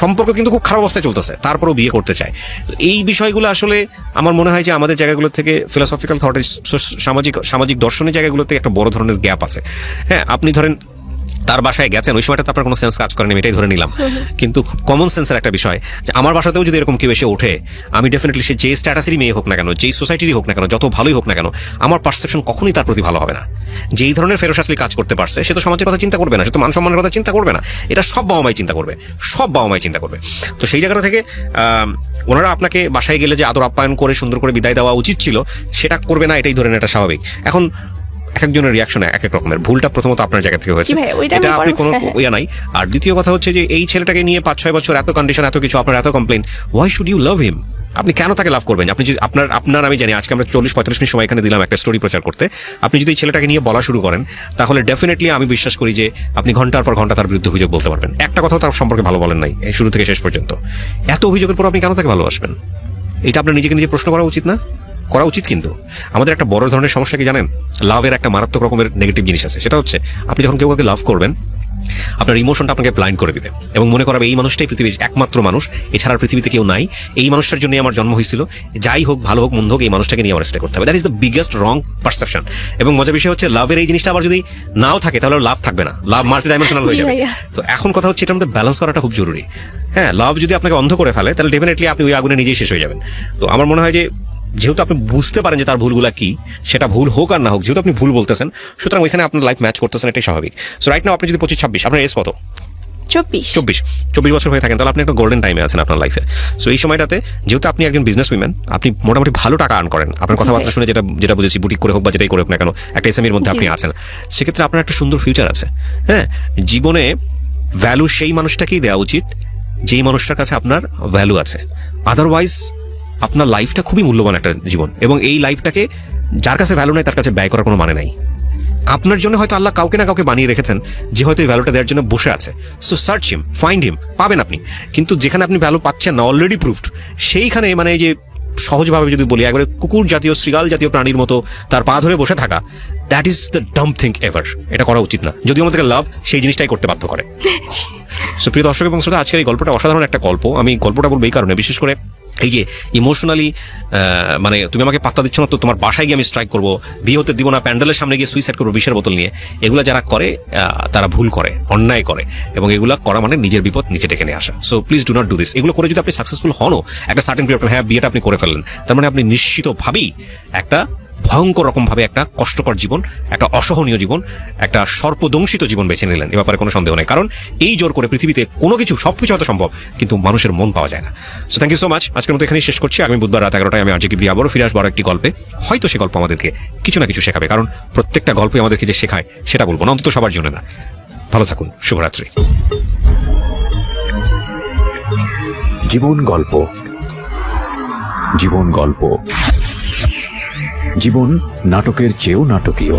সম্পর্ক কিন্তু খুব খারাপ অবস্থায় চলতেছে, তারপরেও বিয়ে করতে চায়। তো এই বিষয়গুলো আসলে আমার মনে হয় যে আমাদের জায়গাগুলো থেকে ফিলোসফিক্যাল থটে, সামাজিক দর্শনের জায়গাগুলো থেকে একটা বড় ধরনের গ্যাপ আছে। হ্যাঁ, আপনি ধরেন তার বাসায় গেছেন, ওই সময়টা তো আপনার কোনো সেন্স কাজ করেনি, এটাই ধরে নিলাম, কিন্তু খুব কমন সেন্সের একটা বিষয় যে আমার বাসাতেও যদি এরকম কেউ এসে ওঠে, আমি ডেফিনেটলি সে যে স্ট্যাটাসেরই মেয়ে হোক না কেন, যেই সোসাইটিরই হোক না কেন, যত ভালোই হোক না কেন, আমার পারসেপশন কখনোই তার প্রতি ভালো হবে না। যেই ধরনের ফেরোসাসলি কাজ করতে পারছে, সে তো সমাজের কথা চিন্তা করবে না, সে তো মান সম্মানের কথা চিন্তা করবে না। এটা সব বাবা মাই চিন্তা করবে। তো সেই জায়গাটা থেকে ওনারা আপনাকে বাসায় গেলে যে আদর আপ্যায়ন করে সুন্দর করে বিদায় দেওয়া উচিত ছিল, সেটা করবে না, এটাই ধরেন এটা স্বাভাবিক। এখন এক একজনের রিয়াকশন এক এক রকমের, ভুলটা প্রথমত আপনার জায়গা থেকে হয়েছে, এটা আপনি কোনো ইয়া নাই। আর দ্বিতীয় কথা হচ্ছে যে এই ছেলেটাকে নিয়ে 5-6 বছর এত কন্ডিশন, এত কিছু, আপনার এত complain, why should you love him? আপনি কেন তাকে লাভ করবেন? আপনি যদি আপনার আমি জানি আজকে আমরা 40-45 মিনিট সময় এখানে দিলাম একটা স্টোরি প্রচার করতে, আপনি যদি এই ছেলেটাকে নিয়ে বলা শুরু করেন, তাহলে ডেফিনেটলি আমি বিশ্বাস করি যে আপনি ঘন্টার পর ঘন্টা তার বিরুদ্ধে অভিযোগ বলতে পারবেন। একটা কথাও তার সম্পর্কে ভালো বলেন নাই এই শুরু থেকে শেষ পর্যন্ত। এত অভিযোগের পর আপনি কেন তাকে ভালোবাসবেন? এটা আপনার নিজেকে নিজে প্রশ্ন করা উচিত না? করা উচিত। কিন্তু আমাদের একটা বড় ধরনের সমস্যা কি জানেন? লাভের একটা মারাত্মক রকমের নেগেটিভ জিনিস আছে, সেটা হচ্ছে আপনি যখন কেউ কাউকে লাভ করবেন, আপনার ইমোশনটা আপনাকে ব্লাইন্ড করে দিবে এবং মনে করাবে এই মানুষটাই পৃথিবীর একমাত্র মানুষ, এছাড়া পৃথিবীতে কেউ নাই, এই মানুষটার জন্যই আমার জন্ম হয়েছিল, যাই হোক ভালো হোক মন্দ হোক এই মানুষটাকে নিয়ে আমার স্টে করতে হবে। That is the biggest wrong perception. এবং মজার বিষয় হচ্ছে লাভের এই জিনিসটা আবার যদি নাও থাকে তাহলে লাভ থাকবে না, লাভ মাল্টি ডাইমেনশনাল হয়ে যাবে। তো এখন কথা হচ্ছে এটার মধ্যে ব্যালেন্স করাটা খুব জরুরি। হ্যাঁ, লাভ যদি আপনাকে অন্ধ করে ফেলে তাহলে ডেফিনেটলি আপনি ওই আগুনে নিজেই শেষ হয়ে যাবেন। তো আমার মনে হয় যে যেহেতু আপনি বুঝতে পারেন যে তার ভুলগুলা কি, সেটা ভুল হোক আর না হোক, যেহেতু আপনি ভুল বলতেছেন, সুতরাং ওইখানে আপনার লাইফ ম্যাচ করতেছেন, এটাই স্বাভাবিক। সো রাইট নাও আপনি যদি 25-26, আপনার এজ কত? 24 বছর হয়ে থাকেন, তাহলে আপনি একটা গোল্ডেন টাইমে আছেন আপনার লাইফে। সো এই সময়টাতে যেহেতু আপনি একজন বিজনেস উইম্যান, আপনি মোটামুটি ভালো টাকা আর্ন করেন, আপনার কথাবার্তা শুনে যেটা বুঝেছি, বুটিক করে হোক বা যেটাই করে হোক না কেন, একটা এসএমইর মধ্যে আপনি আছেন, সেক্ষেত্রে আপনার একটা সুন্দর ফিউচার আছে। হ্যাঁ, জীবনে ভ্যালু সেই মানুষটাকেই দেওয়া উচিত যেই মানুষটার কাছে আপনার ভ্যালু আছে। আদারওয়াইজ আপনার লাইফটা খুবই মূল্যবান একটা জীবন, এবং এই লাইফটাকে যার কাছে ভ্যালু নেই তার কাছে ব্যয় করার কোনো মানে নাই। আপনার জন্য হয়তো আল্লাহ কাউকে না কাউকে বানিয়ে রেখেছেন যে হয়তো এই ভ্যালুটা দেওয়ার জন্য বসে আছে। সো সার্চ হিম, ফাইন্ড হিম, পাবেন আপনি। কিন্তু যেখানে আপনি ভ্যালু পাচ্ছেন না, অলরেডি প্রুভড, সেইখানে মানে এই যে সহজভাবে যদি বলি, একবারে কুকুর জাতীয় শৃগাল জাতীয় প্রাণীর মতো তার পা ধরে বসে থাকা, that is the Dam thing ever. এটা করা উচিত না, যদিও আমাদেরকে লাভ সেই জিনিসটাই করতে বাধ্য করে। সো প্রিয় দর্শক এবং শ্রোতা, আজকের এই গল্পটা অসাধারণ একটা গল্প। আমি গল্পটা বলবো এই কারণে, বিশেষ করে এই যে ইমোশনালি মানে তুমি আমাকে পাত্তা দিচ্ছ না, তো তোমার বাসায় গিয়ে আমি স্ট্রাইক করবো, বিয়ে হতে দিব না, প্যান্ডেলের সামনে গিয়ে সুইসাইড করবো বিষের বোতল নিয়ে, এগুলো যারা করে তারা ভুল করে, অন্যায় করে, এবং এগুলো করা মানে নিজের বিপদ নিচে ডেকে নিয়ে আসা। So please do not do this. এগুলো করে যদি আপনি সাকসেসফুল হনও একটা সার্টেন পিরিয়ড, হ্যাঁ বিয়েটা আপনি করে ফেললেন, তার মানে আপনি নিশ্চিতভাবেই একটা ভয়ঙ্কর রকমভাবে একটা কষ্টকর জীবন, একটা অসহনীয় জীবন, একটা সর্পদংশিত জীবন বেছে নিলেন, এ ব্যাপারে কোনো সন্দেহ নেই। কারণ এই জোর করে পৃথিবীতে কোনো কিছু, সবকিছু হয়তো সম্ভব, কিন্তু মানুষের মন পাওয়া যায় না। So thank you so much. আজকের মতো এখানেই শেষ করছি। আগামী বুধবার রাত 11টায় আমি আরজে কিবরিয়া আবারও ফিরে আসবো একটি গল্পে। হয়তো সে গল্প আমাদেরকে কিছু না কিছু শেখাবে, কারণ প্রত্যেকটা গল্পই আমাদেরকে যে শেখায় সেটা বলবো না, অন্তত সবার জন্য না। ভালো থাকুন, শুভরাত্রি। জীবন গল্প, জীবন গল্প, জীবন নাটকের চেয়েও নাটকীয়।